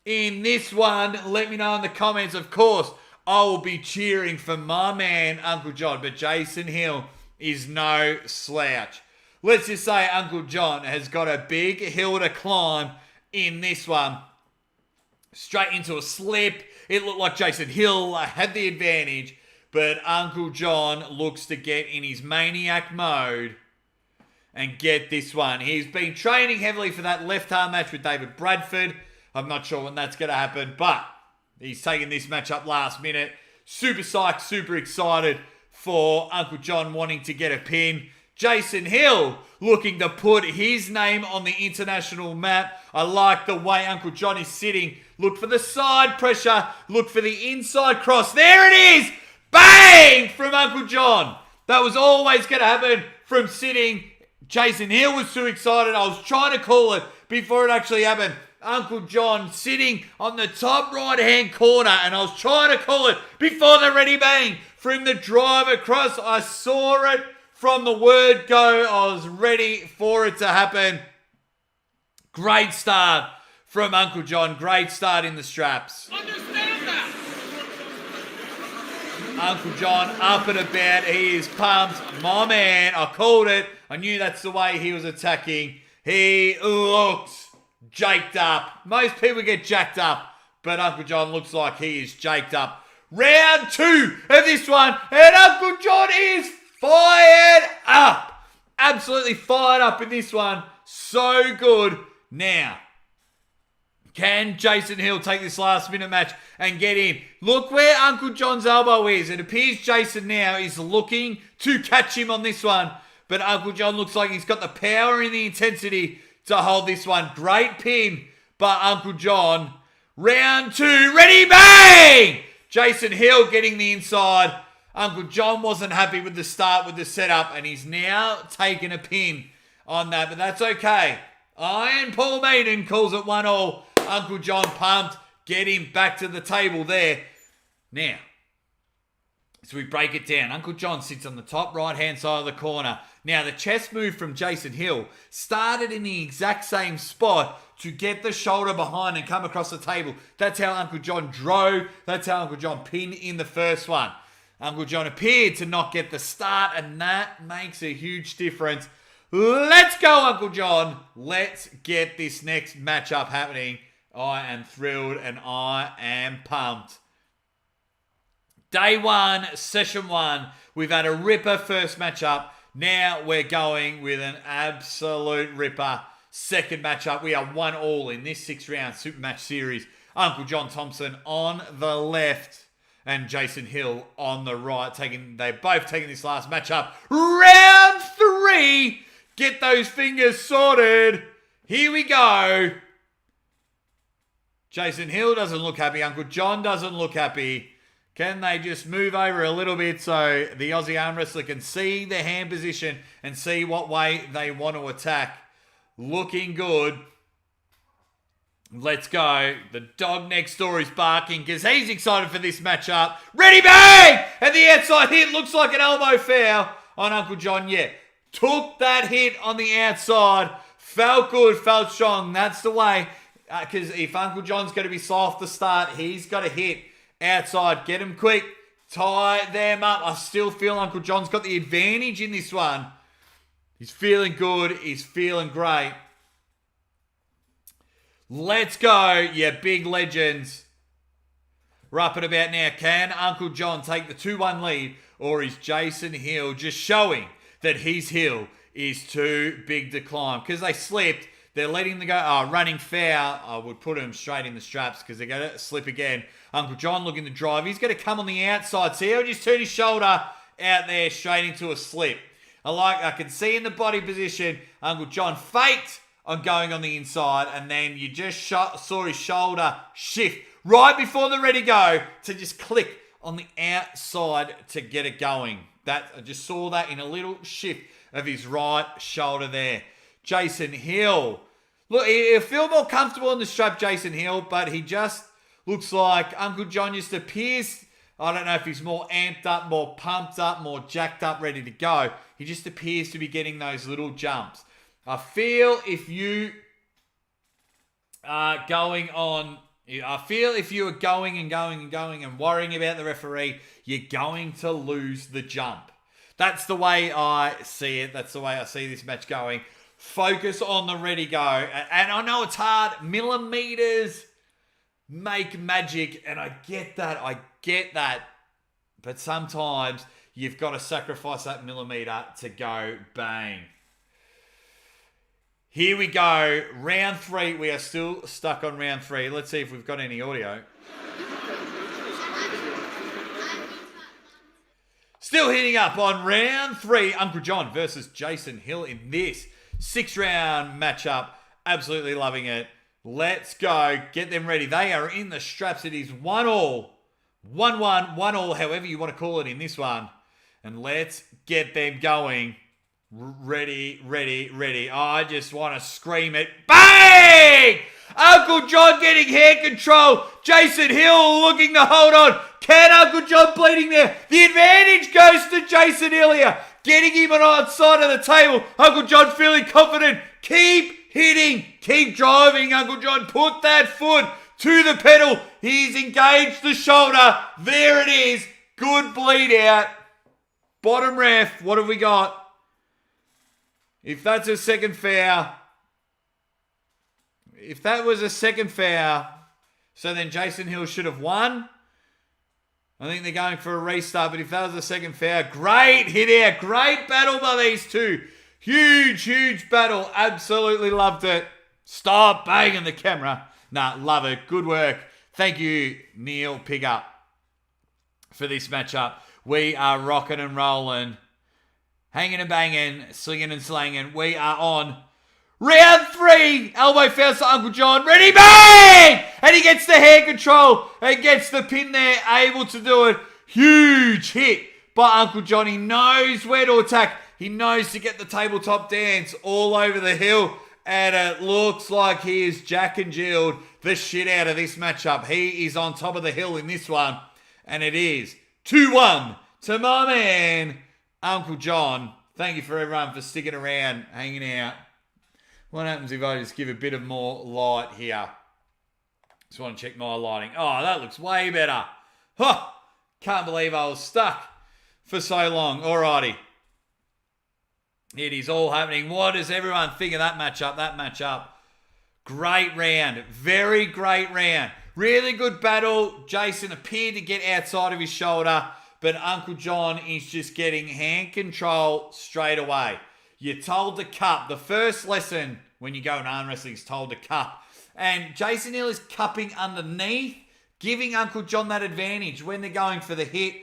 in this one? Let me know in the comments. Of course, I will be cheering for my man, Uncle John, but Jason Hill is no slouch. Let's just say Uncle John has got a big hill to climb in this one. Straight into a slip. It looked like Jason Hill had the advantage, but Uncle John looks to get in his maniac mode and get this one. He's been training heavily for that left arm match with David Bradford. I'm not sure when that's going to happen, but he's taking this match up last minute. Super psyched, super excited for Uncle John wanting to get a pin. Jason Hill looking to put his name on the international map. I like the way Uncle John is sitting. Look for the side pressure. Look for the inside cross. There it is! Bang! From Uncle John. That was always going to happen from sitting. Jason Hill was too excited. I was trying to call it before it actually happened. Uncle John sitting on the top right-hand corner, and I was trying to call it before the ready bang. From the drive across, I saw it from the word go. I was ready for it to happen. Great start from Uncle John. Great start in the straps. Understand that! Uncle John up and about. He is pumped. My man, I called it. I knew that's the way he was attacking. He looks jaked up. Most people get jacked up, but Uncle John looks like he is jaked up. Round 2 of this one, and Uncle John is fired up. Absolutely fired up in this one. So good. Now, can Jason Hill take this last minute match and get in? Look where Uncle John's elbow is. It appears Jason now is looking to catch him on this one. But Uncle John looks like he's got the power and the intensity to hold this one. Great pin by Uncle John. Round 2. Ready, bang! Jason Hill getting the inside. Uncle John wasn't happy with the start, with the setup, and he's now taken a pin on that. But that's okay. Iron Paul Maiden calls it 1-1. Uncle John pumped. Get him back to the table there. Now, so we break it down. Uncle John sits on the top right-hand side of the corner. Now, the chest move from Jason Hill started in the exact same spot to get the shoulder behind and come across the table. That's how Uncle John drove. That's how Uncle John pinned in the first one. Uncle John appeared to not get the start, and that makes a huge difference. Let's go, Uncle John. Let's get this next matchup happening. I am thrilled and I am pumped. Day 1, session 1. We've had a ripper first matchup. Now we're going with an absolute ripper second matchup. We are 1-1 in this 6-round super match series. Uncle John Thompson on the left and Jason Hill on the right. They're both taking this last matchup. Round 3. Get those fingers sorted. Here we go. Jason Hill doesn't look happy. Uncle John doesn't look happy. Can they just move over a little bit so the Aussie ArmWrestler can see the hand position and see what way they want to attack? Looking good. Let's go. The dog next door is barking because he's excited for this matchup. Ready, bang! And the outside hit looks like an elbow foul on Uncle John. Yeah, took that hit on the outside. Felt good, felt strong. That's the way. Because if Uncle John's going to be soft to start, he's got to hit outside. Get him quick. Tie them up. I still feel Uncle John's got the advantage in this one. He's feeling good. He's feeling great. Let's go, you big legends. We're up and about now. Can Uncle John take the 2-1 lead, or is Jason Hill just showing that his hill is too big to climb? Because they slipped. They're letting them go. Running foul. I would put him straight in the straps because they're going to slip again. Uncle John looking to drive. He's going to come on the outside. See how he just turned his shoulder out there straight into a slip. I can see in the body position, Uncle John faked on going on the inside, and then you just saw his shoulder shift right before the ready go to just click on the outside to get it going. I just saw that in a little shift of his right shoulder there. Jason Hill. Look, he'll feel more comfortable in the strap, Jason Hill, but he just looks like Uncle John just appears, I don't know if he's more amped up, more pumped up, more jacked up, ready to go. He just appears to be getting those little jumps. I feel if you Going on, I feel if you are going and worrying about the referee, you're going to lose the jump. That's the way I see it. That's the way I see this match going. Focus on the ready go. And I know it's hard. Millimeters make magic. And I get that. But sometimes you've got to sacrifice that millimeter to go bang. Here we go. Round 3. We are still stuck on round 3. Let's see if we've got any audio. Still hitting up on round 3. Uncle John versus Jason Hill in this 6-round matchup. Absolutely loving it. Let's go. Get them ready. They are in the straps. It is 1-1. 1-1. 1-1, however you want to call it in this one. And let's get them going. Ready. I just want to scream it. Bang! Uncle John getting hand control. Jason Hill looking to hold on. Can Uncle John bleeding there? The advantage goes to Jason Hill here. Getting him on the side of the table. Uncle John feeling confident. Keep hitting. Keep driving, Uncle John. Put that foot to the pedal. He's engaged the shoulder. There it is. Good bleed out. Bottom ref. What have we got? If that's a second foul. If that was a second foul, so then Jason Hill should have won. I think they're going for a restart, but if that was a second foul, great hit out. Great battle by these two. Huge battle. Absolutely loved it. Stop banging the camera. Nah, love it. Good work. Thank you, Neil Pickup, for this matchup. We are rocking and rolling. Hanging and banging. Slinging and slanging. We are on round 3. Elbow fouls to Uncle John. Ready, bang! And he gets the hand control. And gets the pin there. Able to do it. Huge hit by Uncle John. He knows where to attack. He knows to get the tabletop dance all over the hill. And it looks like he is Jack and Jilled the shit out of this matchup. He is on top of the hill in this one. And it is 2-1 to my man, Uncle John. Thank you for everyone for sticking around, hanging out. What happens if I just give a bit of more light here? Just want to check my lighting. Oh, that looks way better. Huh. Can't believe I was stuck for so long. Alrighty. It is all happening. What does everyone think of that matchup? Great round. Very great round. Really good battle. Jason appeared to get outside of his shoulder, but Uncle John is just getting hand control straight away. You're told to cup. The first lesson when you go in arm wrestling is told to cup. And Jason Hill is cupping underneath, giving Uncle John that advantage. When they're going for the hit,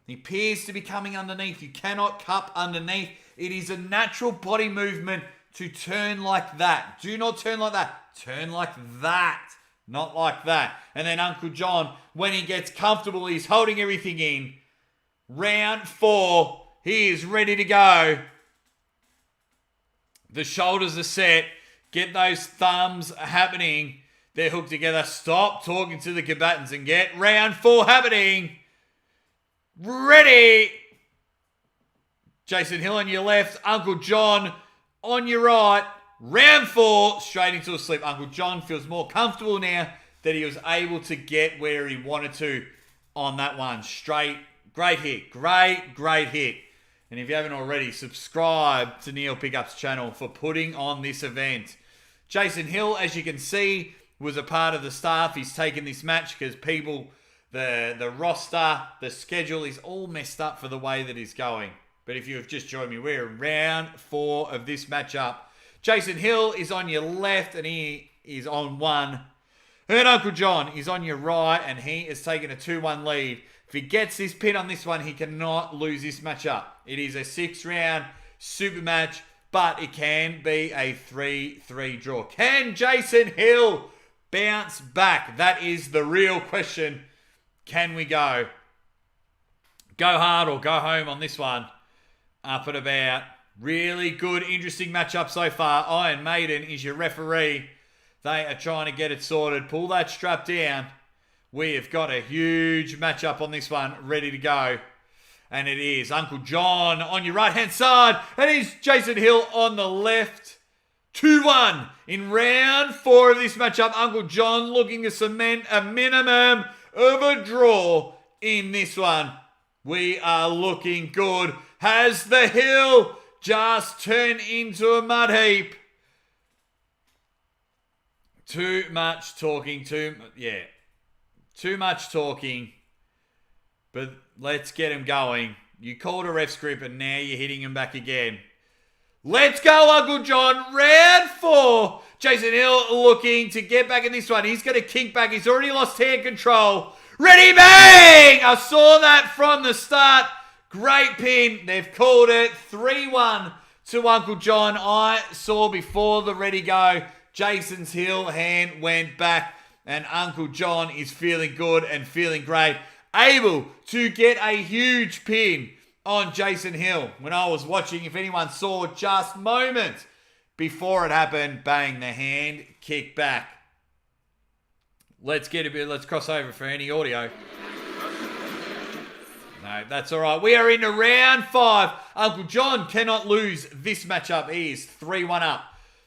he appears to be coming underneath. You cannot cup underneath. It is a natural body movement to turn like that. Do not turn like that. Turn like that. Not like that. And then Uncle John, when he gets comfortable, he's holding everything in. Round 4, he is ready to go. The shoulders are set. Get those thumbs happening. They're hooked together. Stop talking to the combatants and get round 4 happening. Ready. Jason Hill on your left. Uncle John on your right. Round 4. Straight into a sleep. Uncle John feels more comfortable now that he was able to get where he wanted to on that one. Straight. Great hit. Great hit. And if you haven't already, subscribe to Neil Pickup's channel for putting on this event. Jason Hill, as you can see, was a part of the staff. He's taken this match because people, the roster, the schedule is all messed up for the way that he's going. But if you have just joined me, we're in round 4 of this matchup. Jason Hill is on your left and he is on 1. And Uncle John is on your right and he is taking a 2-1 lead. If he gets this pin on this one, he cannot lose this matchup. It is a 6-round super match, but it can be a 3-3 draw. Can Jason Hill bounce back? That is the real question. Can we go hard or go home on this one? Up and about. Really good, interesting matchup so far. Iron Maiden is your referee. They are trying to get it sorted. Pull that strap down. We have got a huge matchup on this one, ready to go. And it is Uncle John on your right-hand side. And it's Jason Hill on the left. 2-1 in round 4 of this matchup. Uncle John looking to cement a minimum of a draw in this one. We are looking good. Has the hill just turned into a mud heap? Too much talking. Too much talking. But let's get him going. You called a ref script and now you're hitting him back again. Let's go, Uncle John. Round 4. Jason Hill looking to get back in this one. He's going to kink back. He's already lost hand control. Ready, bang! I saw that from the start. Great pin. They've called it 3-1 to Uncle John. I saw before the ready go. Jason's heel hand went back. And Uncle John is feeling good and feeling great. Able to get a huge pin on Jason Hill. When I was watching, if anyone saw just moments before it happened, bang, the hand kick back. Let's cross over for any audio. No, that's all right. We are into round 5. Uncle John cannot lose this matchup. He is 3-1 up.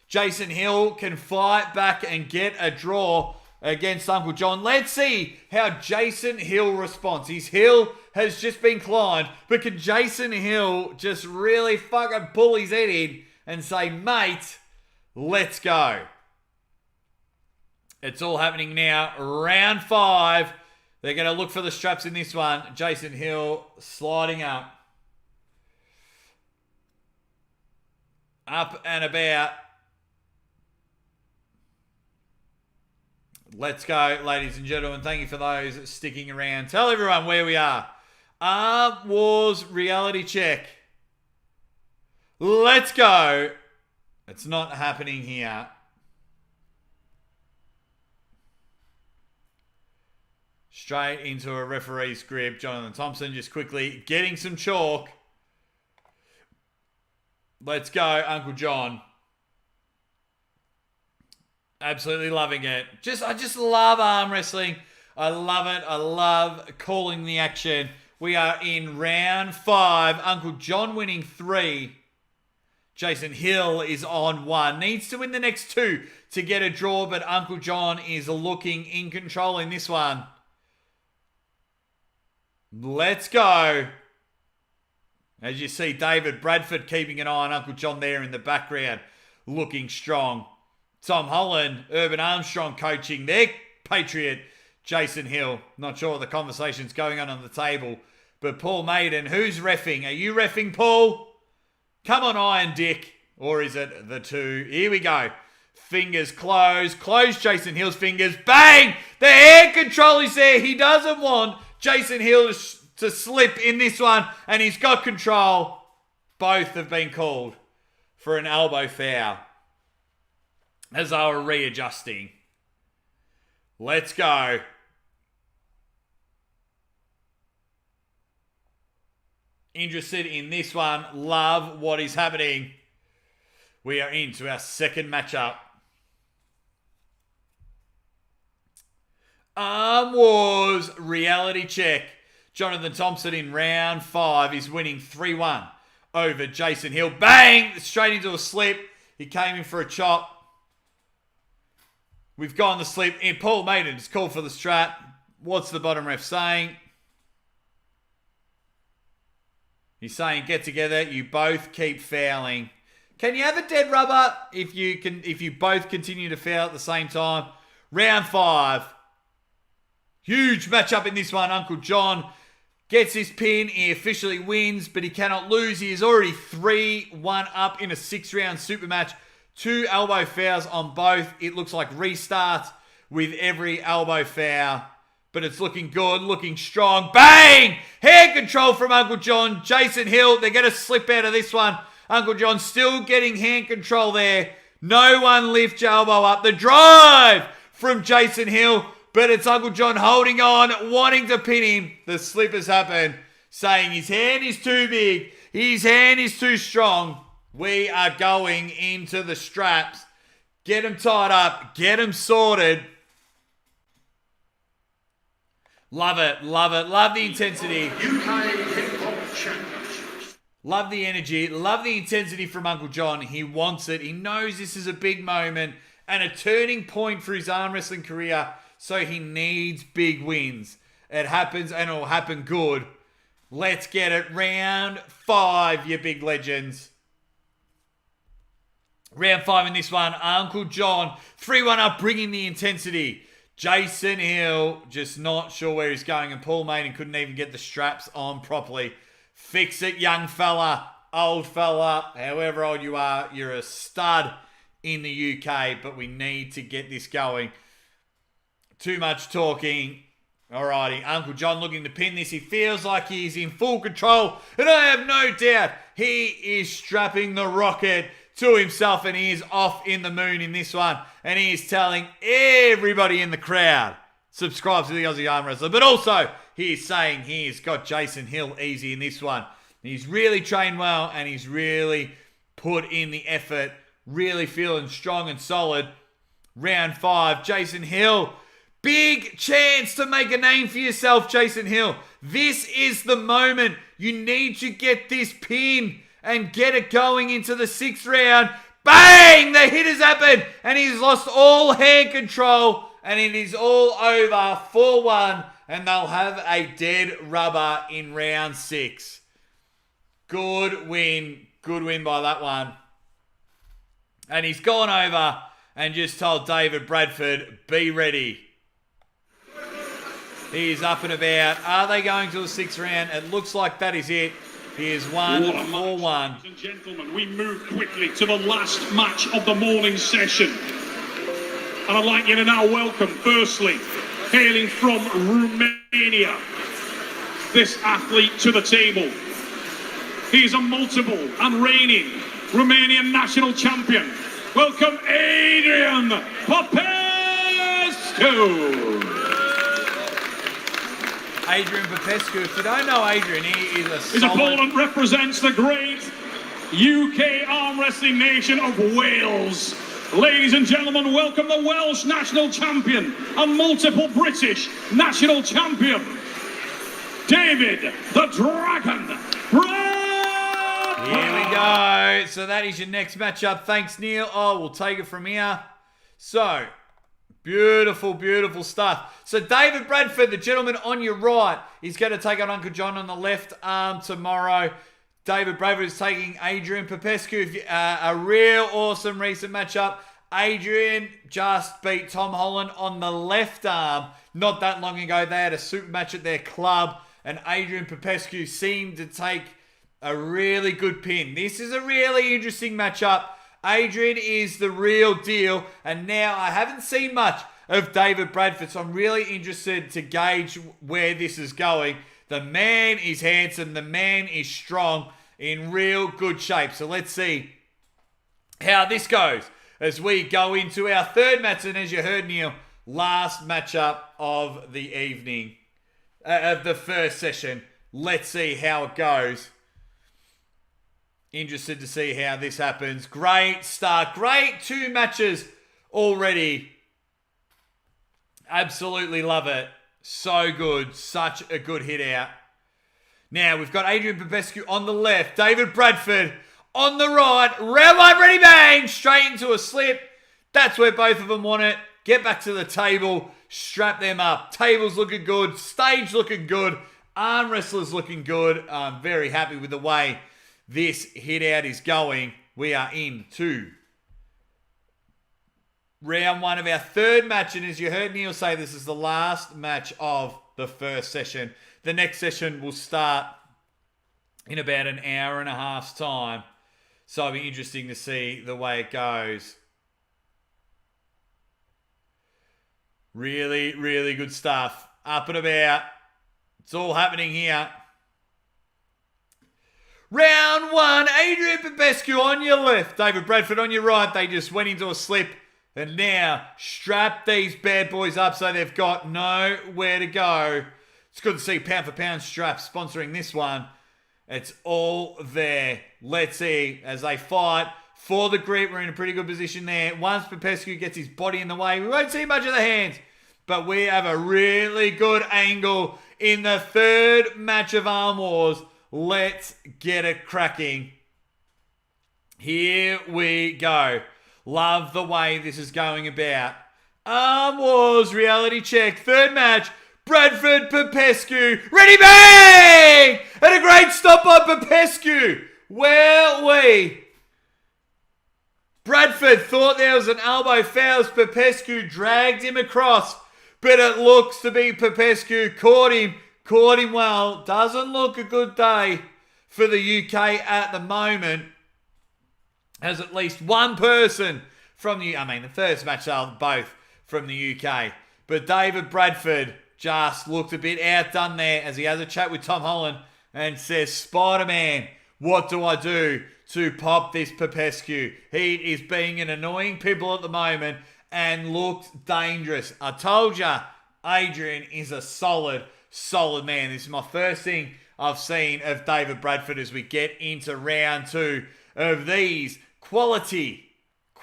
Jason Hill can fight back and get a draw against Uncle John. Let's see how Jason Hill responds. His heel has just been climbed, but can Jason Hill just really fucking pull his head in and say, mate, let's go. It's all happening now. Round 5. They're going to look for the straps in this one. Jason Hill sliding up. Up and about. Let's go, ladies and gentlemen. Thank you for those sticking around. Tell everyone where we are. Armwars reality check. Let's go. It's not happening here. Straight into a referee's grip. Jonathan Thompson just quickly getting some chalk. Let's go, Uncle John. Absolutely loving it. I just love arm wrestling. I love it. I love calling the action. We are in round 5. Uncle John winning 3. Jason Hill is on 1. Needs to win the next 2 to get a draw, but Uncle John is looking in control in this one. Let's go. As you see, David Bradford keeping an eye on Uncle John there in the background, looking strong. Tom Holland, Urban Armstrong coaching their Patriot, Jason Hill. Not sure what the conversation's going on the table. But Paul Maiden, who's reffing? Are you reffing, Paul? Come on, Iron Dick. Or is it the 2? Here we go. Fingers closed. Close Jason Hill's fingers. Bang! The hand control is there. He doesn't want Jason Hill to slip in this one. And he's got control. Both have been called for an elbow foul as they were readjusting. Let's go. Interested in this one. Love what is happening. We are into our second matchup. Armwars reality check. Jonathan Thompson in round 5 is winning 3-1 over Jason Hill. Bang! Straight into a slip. He came in for a chop. We've gone the slip. And Paul Maiden is called for the strap. What's the bottom ref saying? He's saying, get together. You both keep fouling. Can you have a dead rubber if you both continue to foul at the same time? Round 5. Huge matchup in this one. Uncle John gets his pin. He officially wins, but he cannot lose. He is already 3-1 up in a 6-round super match. 2 elbow fouls on both. It looks like restarts with every elbow foul. But it's looking good, looking strong. Bang! Hand control from Uncle John. Jason Hill, they're going to slip out of this one. Uncle John still getting hand control there. No one lifts elbow up. The drive from Jason Hill. But it's Uncle John holding on, wanting to pin him. The slip has happened, saying his hand is too big. His hand is too strong. We are going into the straps. Get him tied up. Get him sorted. Love it. Love it. Love the intensity. UK Hip Hop Championship. Love the energy. Love the intensity from Uncle John. He wants it. He knows this is a big moment and a turning point for his arm wrestling career. So he needs big wins. It happens and it'll happen good. Let's get it. Round 5, you big legends. Round 5 in this one. Uncle John, 3-1 up, bringing the intensity. Jason Hill, just not sure where he's going. And Paul Maiden couldn't even get the straps on properly. Fix it, young fella, old fella, however old you are, you're a stud in the UK, but we need to get this going. Too much talking. Alrighty, Uncle John looking to pin this. He feels like he's in full control, and I have no doubt he is strapping the rocket to himself, and he is off in the moon in this one, and he is telling everybody in the crowd, subscribe to the Aussie ArmWrestler, but also he is saying he's got Jason Hill easy in this one. He's really trained well, and he's really put in the effort, really feeling strong and solid. Round 5, Jason Hill. Big chance to make a name for yourself, Jason Hill. This is the moment. You need to get this pin and get it going into the 6th round. Bang! The hit has happened, and he's lost all hand control, and it is all over 4-1, and they'll have a dead rubber in round 6. Good win by that one. And he's gone over and just told David Bradford, be ready. He is up and about. Are they going to the 6th round? It looks like that is it. He is 1-4-1. Ladies and gentlemen, we move quickly to the last match of the morning session. And I'd like you to now welcome, firstly, hailing from Romania, this athlete to the table. He is a multiple and reigning Romanian national champion. Welcome, Adrian Popescu. Adrian Popescu. If you don't know Adrian, he is a His opponent represents the great UK arm wrestling nation of Wales. Ladies and gentlemen, welcome the Welsh national champion and multiple British national champion, David the Dragon Bradford. Here we go. So that is your next matchup. Thanks, Neil. Oh, we'll take it from here. So, beautiful, beautiful stuff. So David Bradford, the gentleman on your right, is going to take on Uncle John on the left arm tomorrow. David Bradford is taking Adrian Popescu. A real awesome recent matchup. Adrian just beat Tom Holland on the left arm not that long ago. They had a super match at their club, and Adrian Popescu seemed to take a really good pin. This is a really interesting matchup. Adrian is the real deal, and now I haven't seen much of David Bradford, so I'm really interested to gauge where this is going. The man is handsome. The man is strong, in real good shape. So let's see how this goes as we go into our 3rd match. And as you heard, Neil, last matchup of the evening, of the first session. Let's see how it goes. Interested to see how this happens. Great start. Great 2 matches already. Absolutely love it. So good. Such a good hit out. Now, we've got Adrian Popescu on the left. David Bradford on the right. Round 1, ready, bang! Straight into a slip. That's where both of them want it. Get back to the table. Strap them up. Table's looking good. Stage looking good. Arm wrestlers looking good. I'm very happy with the way this hit out is going. We are into round 1 of our 3rd match. And as you heard Neil say, this is the last match of the first session. The next session will start in about an hour and a half's time. So it'll be interesting to see the way it goes. Really, really good stuff. Up and about. It's all happening here. Round 1, Adrian Popescu on your left. David Bradford on your right. They just went into a slip. And now strap these bad boys up so they've got nowhere to go. It's good to see Pound for Pound Straps sponsoring this one. It's all there. Let's see as they fight for the grip. We're in a pretty good position there. Once Popescu gets his body in the way, we won't see much of the hands. But we have a really good angle in the 3rd match of Armwars. Let's get it cracking. Here we go. Love the way this is going about. Armwars reality check. Third match. Bradford Popescu. Ready, bang! And a great stop by Popescu. Bradford thought there was an elbow foul as Popescu dragged him across. But it looks to be Popescu. Caught him well. Doesn't look a good day for the UK at the moment. Has at least one person from the first match are both from the UK. But David Bradford just looked a bit outdone there as he has a chat with Tom Holland and says, Spider-Man, what do I do to pop this Popescu? He is being an annoying pibble at the moment and looks dangerous. I told ya, Adrian is a solid man. This is my first thing I've seen of David Bradford as we get into round 2 of these quality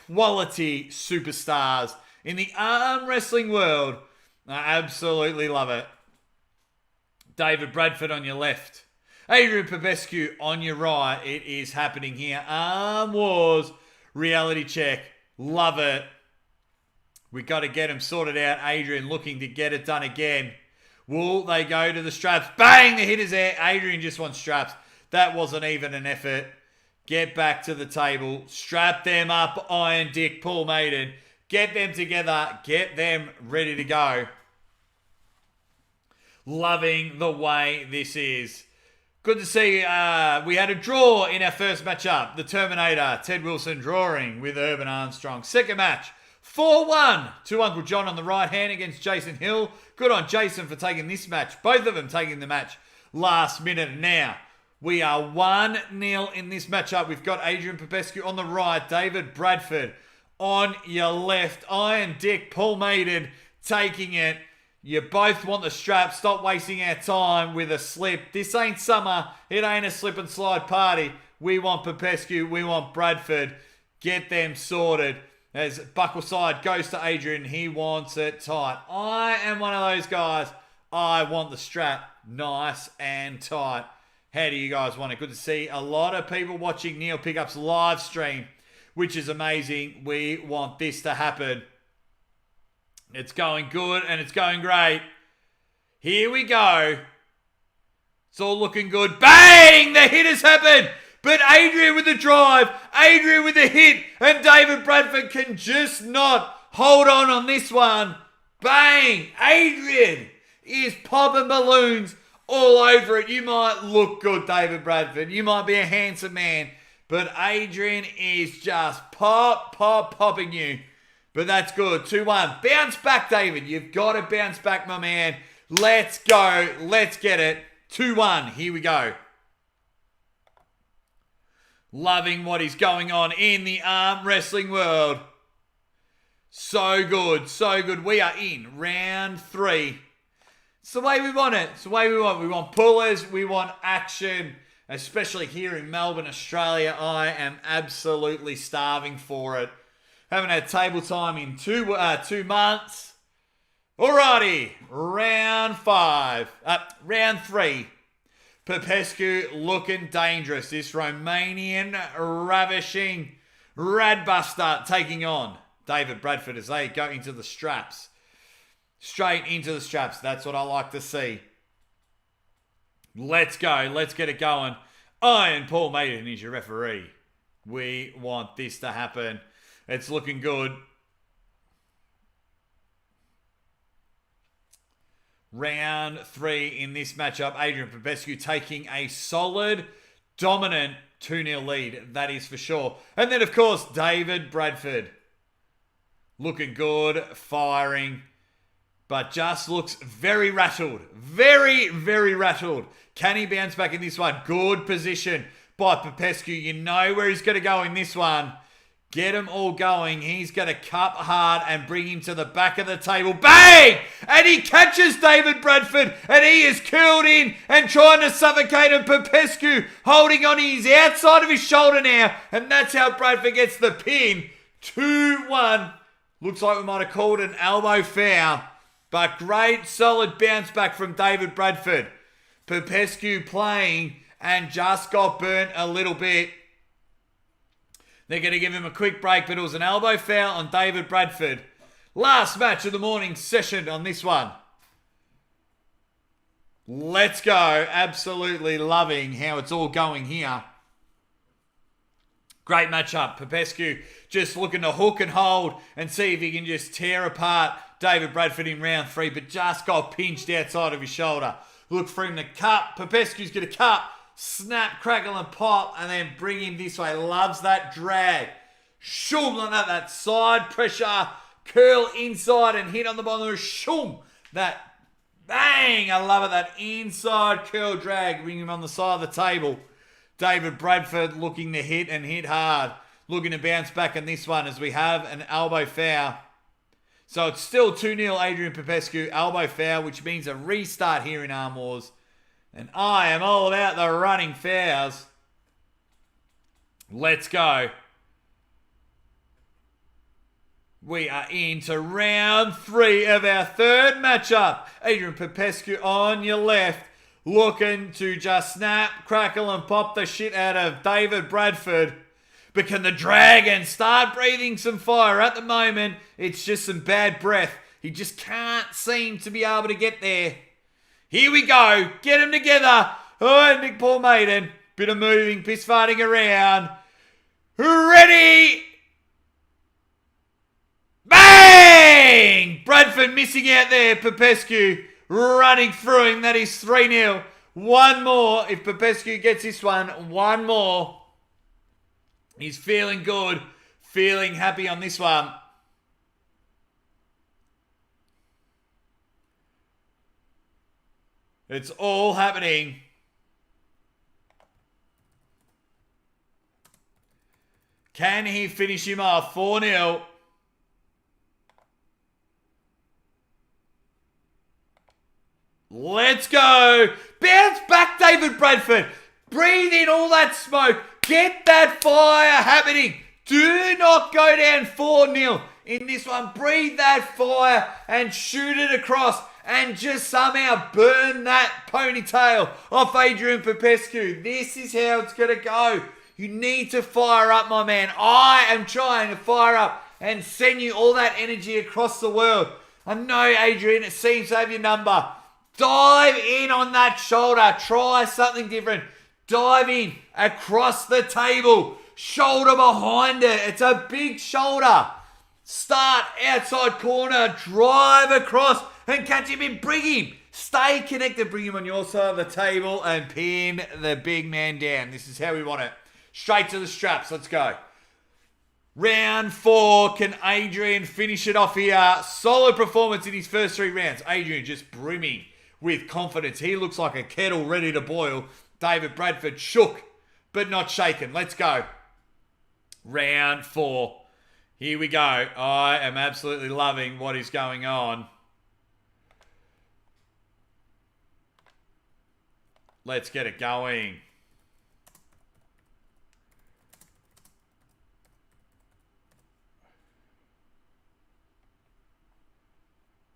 superstars in the arm wrestling world. I absolutely love it. David Bradford on your left. Adrian Popescu on your right. It is happening here. Arm Wars reality check. Love it. We got to get him sorted out. Adrian looking to get it done again. Will they go to the straps? Bang! The hit is there. Adrian just wants straps. That wasn't even an effort. Get back to the table. Strap them up, Iron Dick, Paul Maiden. Get them together. Get them ready to go. Loving the way this is. Good to see we had a draw in our first matchup. The Terminator, Ted Wilson, drawing with Urban Armstrong. Second match, 4-1 to Uncle John on the right hand against Jason Hill. Good on Jason for taking this match. Both of them taking the match last minute. Now, we are 1-0 in this matchup. We've got Adrian Popescu on the right, David Bradford on your left. Iron Dick, Paul Maiden taking it. You both want the strap. Stop wasting our time with a slip. This ain't summer. It ain't a slip and slide party. We want Popescu. We want Bradford. Get them sorted. As Buckleside goes to Adrian. He wants it tight. I am one of those guys. I want the strap nice and tight. How do you guys want it? Good to see a lot of people watching Neil Pickup's live stream, which is amazing. We want this to happen. It's going good and it's going great. Here we go. It's all looking good. Bang! The hit has happened. But Adrian with the drive. Adrian with the hit. And David Bradford can just not hold on this one. Bang! Adrian is popping balloons all over it. You might look good, David Bradford. You might be a handsome man. But Adrian is just popping you. But that's good. 2-1. Bounce back, David. You've got to bounce back, my man. Let's go. Let's get it. 2-1. Here we go. Loving what is going on in the arm wrestling world. So good. So good. We are in round 3. It's the way we want it. It's the way we want. We want pullers. We want action. Especially here in Melbourne, Australia. I am absolutely starving for it. Haven't had table time in 2 months. Alrighty, round 3. Popescu looking dangerous. This Romanian ravishing radbuster taking on David Bradford as they go into the straps. Straight into the straps. That's what I like to see. Let's go. Let's get it going. Iron Paul Maiden is your referee. We want this to happen. It's looking good. Round 3 in this matchup. Adrian Popescu taking a solid, dominant 2-0 lead. That is for sure. And then, of course, David Bradford. Looking good, firing, but just looks very rattled. Very, very rattled. Can he bounce back in this one? Good position by Popescu. You know where he's going to go in this one. Get him all going. He's going to cup hard and bring him to the back of the table. Bang! And he catches David Bradford. And he is curled in and trying to suffocate him. Popescu holding on his outside of his shoulder now. And that's how Bradford gets the pin. 2-1. Looks like we might have called an elbow foul. But great solid bounce back from David Bradford. Popescu playing and just got burnt a little bit. They're going to give him a quick break, but it was an elbow foul on David Bradford. Last match of the morning session on this one. Let's go. Absolutely loving how it's all going here. Great matchup. Popescu just looking to hook and hold and see if he can just tear apart David Bradford in round 3, but just got pinched outside of his shoulder. Look for him to cut. Popescu's going to cut, snap, crackle and pop, and then bring him this way. Loves that drag. Shoom like that. That side pressure. Curl inside and hit on the bottom. Shoom. That bang. I love it. That inside curl drag. Bring him on the side of the table. David Bradford looking to hit and hit hard. Looking to bounce back on this one as we have an elbow foul. So it's still 2-0 Adrian Popescu, elbow foul, which means a restart here in Armwars. And I am all about the running fouls. Let's go. We are into round 3 of our third matchup. Adrian Popescu on your left, looking to just snap, crackle and pop the shit out of David Bradford. But can the Dragon start breathing some fire? At the moment, it's just some bad breath. He just can't seem to be able to get there. Here we go. Get them together. Oh, Nick Paul Maiden. Bit of moving, piss farting around. Ready. Bang! Bradford missing out there. Popescu running through him. That is 3-0. One more. If Popescu gets this one, one more. He's feeling good, feeling happy on this one. It's all happening. Can he finish him off? 4-0. Let's go. Bounce back, David Bradford. Breathe in all that smoke. Get that fire happening. Do not go down 4-0 in this one. Breathe that fire and shoot it across and just somehow burn that ponytail off Adrian Popescu. This is how it's going to go. You need to fire up, my man. I am trying to fire up and send you all that energy across the world. I know, Adrian, it seems to have your number. Dive in on that shoulder. Try something different. Dive in across the table. Shoulder behind it. It's a big shoulder. Start outside corner. Drive across and catch him in. Bring him. Stay connected. Bring him on your side of the table and pin the big man down. This is how we want it. Straight to the straps. Let's go. Round 4. Can Adrian finish it off here? Solid performance in his first 3 rounds. Adrian just brimming with confidence. He looks like a kettle ready to boil. David Bradford shook, but not shaken. Let's go. Round 4. Here we go. I am absolutely loving what is going on. Let's get it going.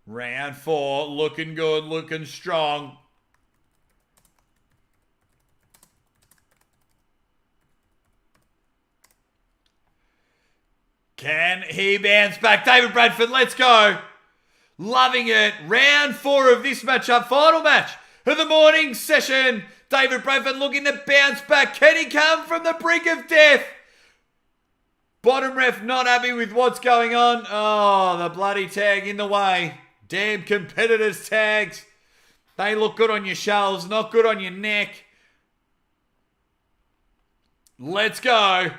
Round 4. Looking good, looking strong. Can he bounce back? David Bradford, let's go. Loving it. Round 4 of this matchup. Final match of the morning session. David Bradford looking to bounce back. Can he come from the brink of death? Bottom ref not happy with what's going on. Oh, the bloody tag in the way. Damn competitors' tags. They look good on your shelves, not good on your neck. Let's go.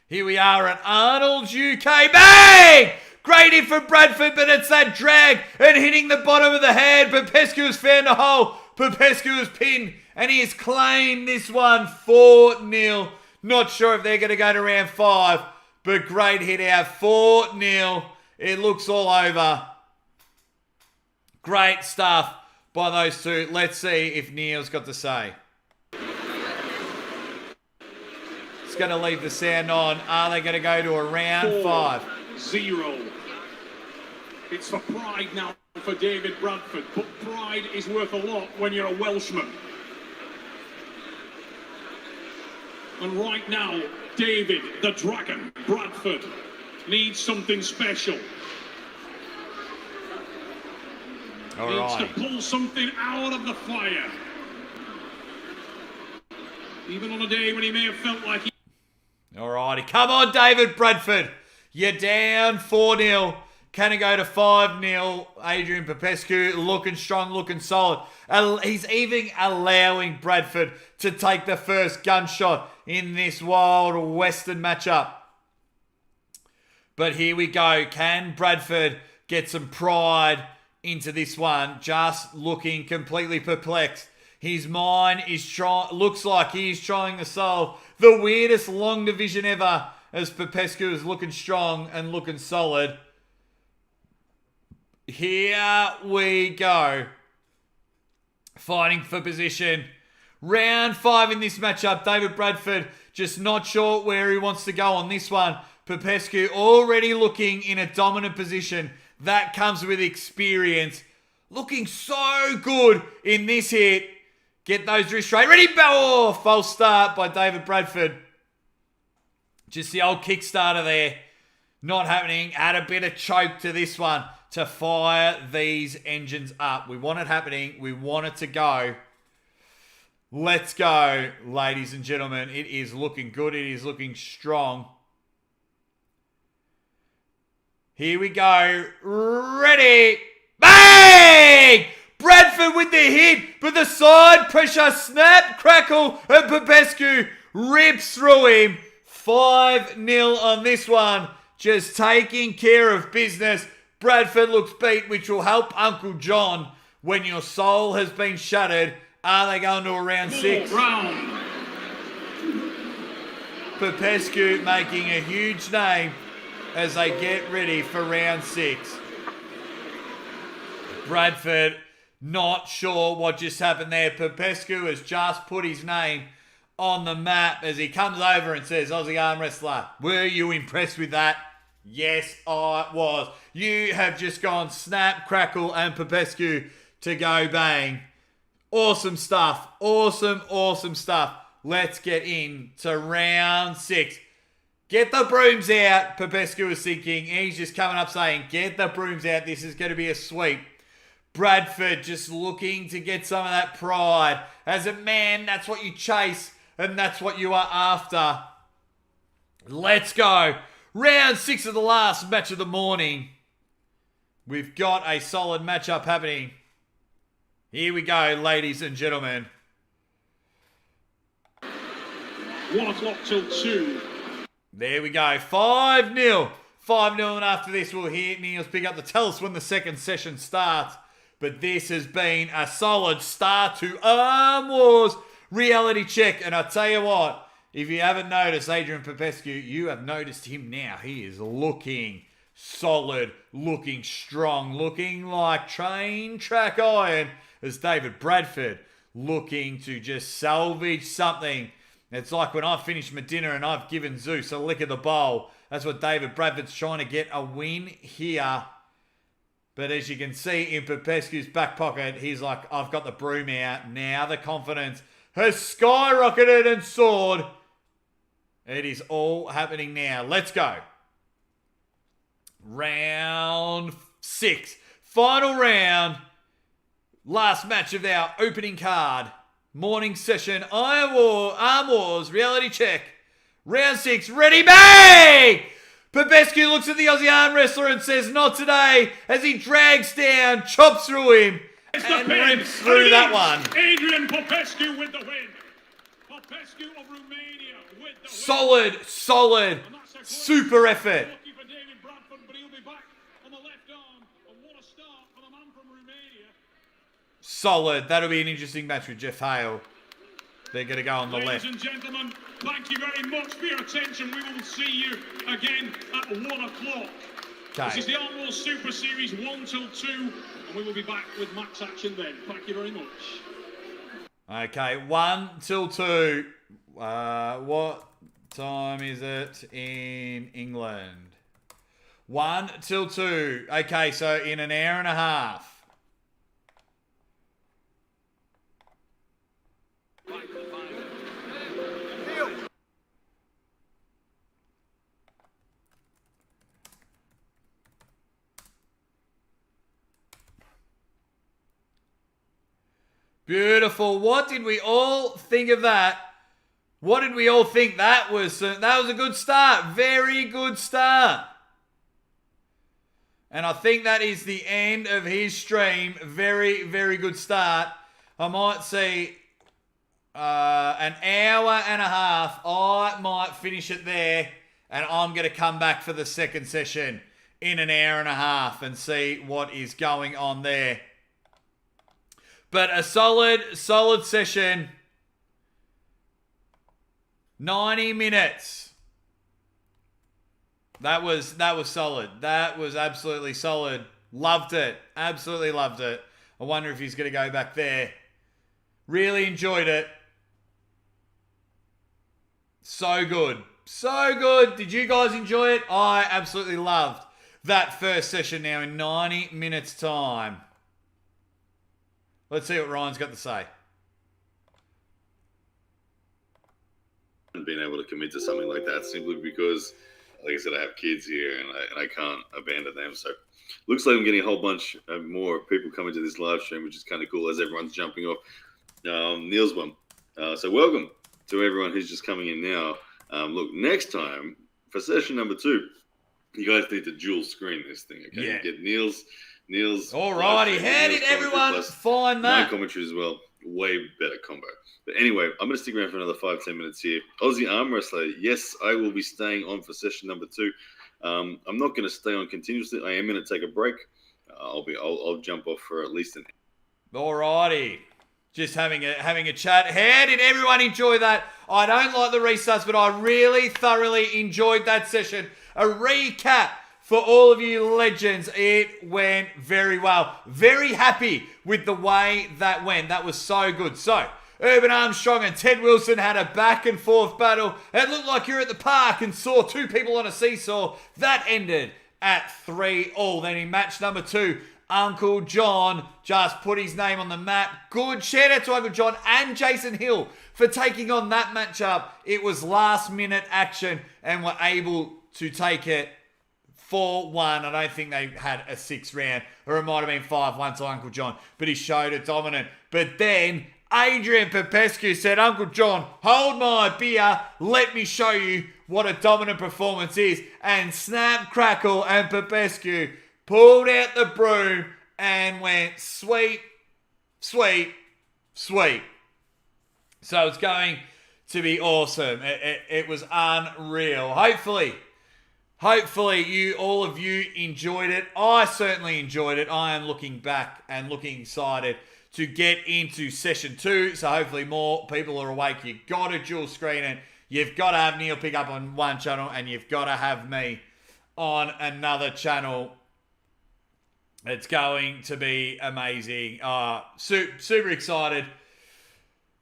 Here we are at Arnold's UK. Bang! Great hit for Bradford, but it's that drag and hitting the bottom of the head. Popescu has found a hole. Popescu has pinned, and he has claimed this one 4-0. Not sure if they're going to go to round 5, but great hit out. 4-0. It looks all over. Great stuff by those two. Let's see if Neil's got to say. Going to leave the sound on. Are they going to go to a round 5? 4-0. It's for pride now for David Bradford, but pride is worth a lot when you're a Welshman. And right now, David, the Dragon, Bradford, needs something special. All Needs right. to pull something out of the fire. Even on a day when he may have felt like he... All righty. Come on, David Bradford. You're down 4-0. Can it go to 5-0? Adrian Popescu looking strong, looking solid. He's even allowing Bradford to take the first gunshot in this wild Western matchup. But here we go. Can Bradford get some pride into this one? Just looking completely perplexed. His mind is looks like he's trying to solve the weirdest long division ever, as Popescu is looking strong and looking solid. Here we go. Fighting for position. Round 5 in this matchup. David Bradford just not sure where he wants to go on this one. Popescu already looking in a dominant position. That comes with experience. Looking so good in this hit. Get those wrists straight. Ready, bow! False start by David Bradford. Just the old Kickstarter there. Not happening. Add a bit of choke to this one to fire these engines up. We want it happening. We want it to go. Let's go, ladies and gentlemen. It is looking good. It is looking strong. Here we go. Ready. Bang! Bradford with the hit, but the side pressure, snap, crackle, and Popescu rips through him. 5-0 on this one. Just taking care of business. Bradford looks beat, which will help Uncle John when your soul has been shattered. Are they going to a round 6? Round. Popescu making a huge name as they get ready for round 6. Bradford not sure what just happened there. Popescu has just put his name on the map as he comes over and says, Aussie ArmWrestler, were you impressed with that? Yes, I was. You have just gone snap, crackle, and Popescu to go bang. Awesome stuff. Awesome, awesome stuff. Let's get into round 6. Get the brooms out, Popescu is thinking. He's just coming up saying, get the brooms out. This is going to be a sweep. Bradford just looking to get some of that pride. As a man, that's what you chase, and that's what you are after. Let's go. Round 6 of the last match of the morning. We've got a solid matchup happening. Here we go, ladies and gentlemen. 1 o'clock till 2. There we go. 5-0. 5-0, and after this we'll hear Niels pick up to tell us when the second session starts. But this has been a solid start to Armwars reality check. And I tell you what, if you haven't noticed Adrian Popescu, you have noticed him now. He is looking solid, looking strong, looking like train track iron as David Bradford looking to just salvage something. It's like when I finish my dinner and I've given Zeus a lick of the bowl. That's what David Bradford's trying to get, a win here. But as you can see in Popescu's back pocket, he's like, I've got the broom out. Now the confidence has skyrocketed and soared. It is all happening now. Let's go. Round 6. Final round. Last match of our opening card. Morning session. Armwars reality check. Round 6. Ready, bang! Popescu looks at the Aussie ArmWrestler and says, not today, as he drags down, chops through him, and rips through that one. Adrian Popescu with the win. Popescu of Romania with the Solid, solid, super effort. Lucky for David Bradford, but he'll be back on the left arm. And what a start for the man from Romania. Solid. That'll be an interesting match with Jeff Hale. They're going to go on the left. Ladies and gentlemen, thank you very much for your attention. We will see you again at 1 o'clock. This is the Armwars Super Series 1 till 2, and we will be back with match action then. Thank you very much. Okay, 1 till 2. What time is it in England? 1 till 2. Okay, so in an hour and a half. Beautiful. What did we all think of that? What did we all think that was? That was a good start. Very good start. And I think that is the end of his stream. Very, very good start. I might see an hour and a half. I might finish it there. And I'm going to come back for the second session in an hour and a half and see what is going on there. But a solid session. 90 minutes. That was solid. That was absolutely solid. Loved it. Absolutely loved it. I wonder if he's going to go back there. Really enjoyed it. So good. So good. Did you guys enjoy it? I absolutely loved that first session now in 90 minutes time. Let's see what Ryan's got to say. Being able to commit to something like that simply because, like I said, I have kids here and I can't abandon them. So looks like I'm getting a whole bunch of more people coming to this live stream, which is kind of cool as everyone's jumping off Neil's one. So welcome to everyone who's just coming in now. Look, next time for session number 2, you guys need to dual screen this thing. Okay, Yeah. You get Neil's. Alrighty, how did everyone find My that? commentary as well. Way better combo. But anyway, I'm going to stick around for another 5-10 minutes here. Aussie ArmWrestler. Yes, I will be staying on for session number 2. I'm not going to stay on continuously. I am going to take a break. I'll jump off for at least an hour. Alrighty. Just having a chat. How did everyone enjoy that? I don't like the restarts, but I really thoroughly enjoyed that session. A recap for all of you legends. It went very well. Very happy with the way that went. That was so good. So, Urban Armstrong and Ted Wilson had a back and forth battle. It looked like you're at the park and saw 2 people on a seesaw. That ended at 3-3. Then in match number 2, Uncle John just put his name on the map. Good shout out to Uncle John and Jason Hill for taking on that matchup. It was last minute action and were able to take it 4-1. I don't think they had a 6th round, or it might have been 5-1 to Uncle John, but he showed it dominant. But then Adrian Popescu said, Uncle John, hold my beer. Let me show you what a dominant performance is. And Snap, Crackle, and Popescu pulled out the broom and went sweep, sweep, sweep. So it's going to be awesome. It was unreal. Hopefully all of you enjoyed it. I certainly enjoyed it. I am looking back and looking excited to get into session 2. So hopefully more people are awake. You've got to dual screen it. You've got to have Neil pick up on one channel and you've got to have me on another channel. It's going to be amazing. Super excited.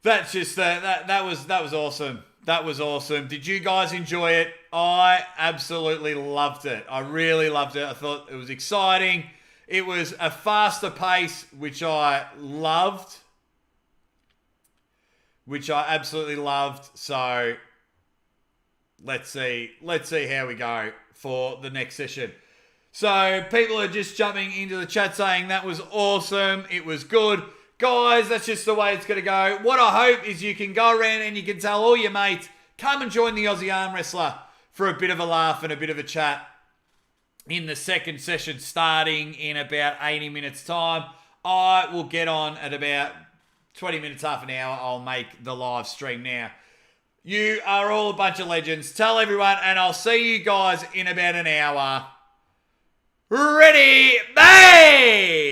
That's just that was awesome. That was awesome. Did you guys enjoy it? I absolutely loved it. I really loved it. I thought it was exciting. It was a faster pace, which I loved. Which I absolutely loved. So let's see how we go for the next session. So people are just jumping into the chat saying that was awesome. It was good. Guys, that's just the way it's going to go. What I hope is you can go around and you can tell all your mates, come and join the Aussie ArmWrestler for a bit of a laugh and a bit of a chat in the second session starting in about 80 minutes time. I will get on at about 20 minutes, half an hour. I'll make the live stream now. You are all a bunch of legends. Tell everyone and I'll see you guys in about an hour. Ready, bang!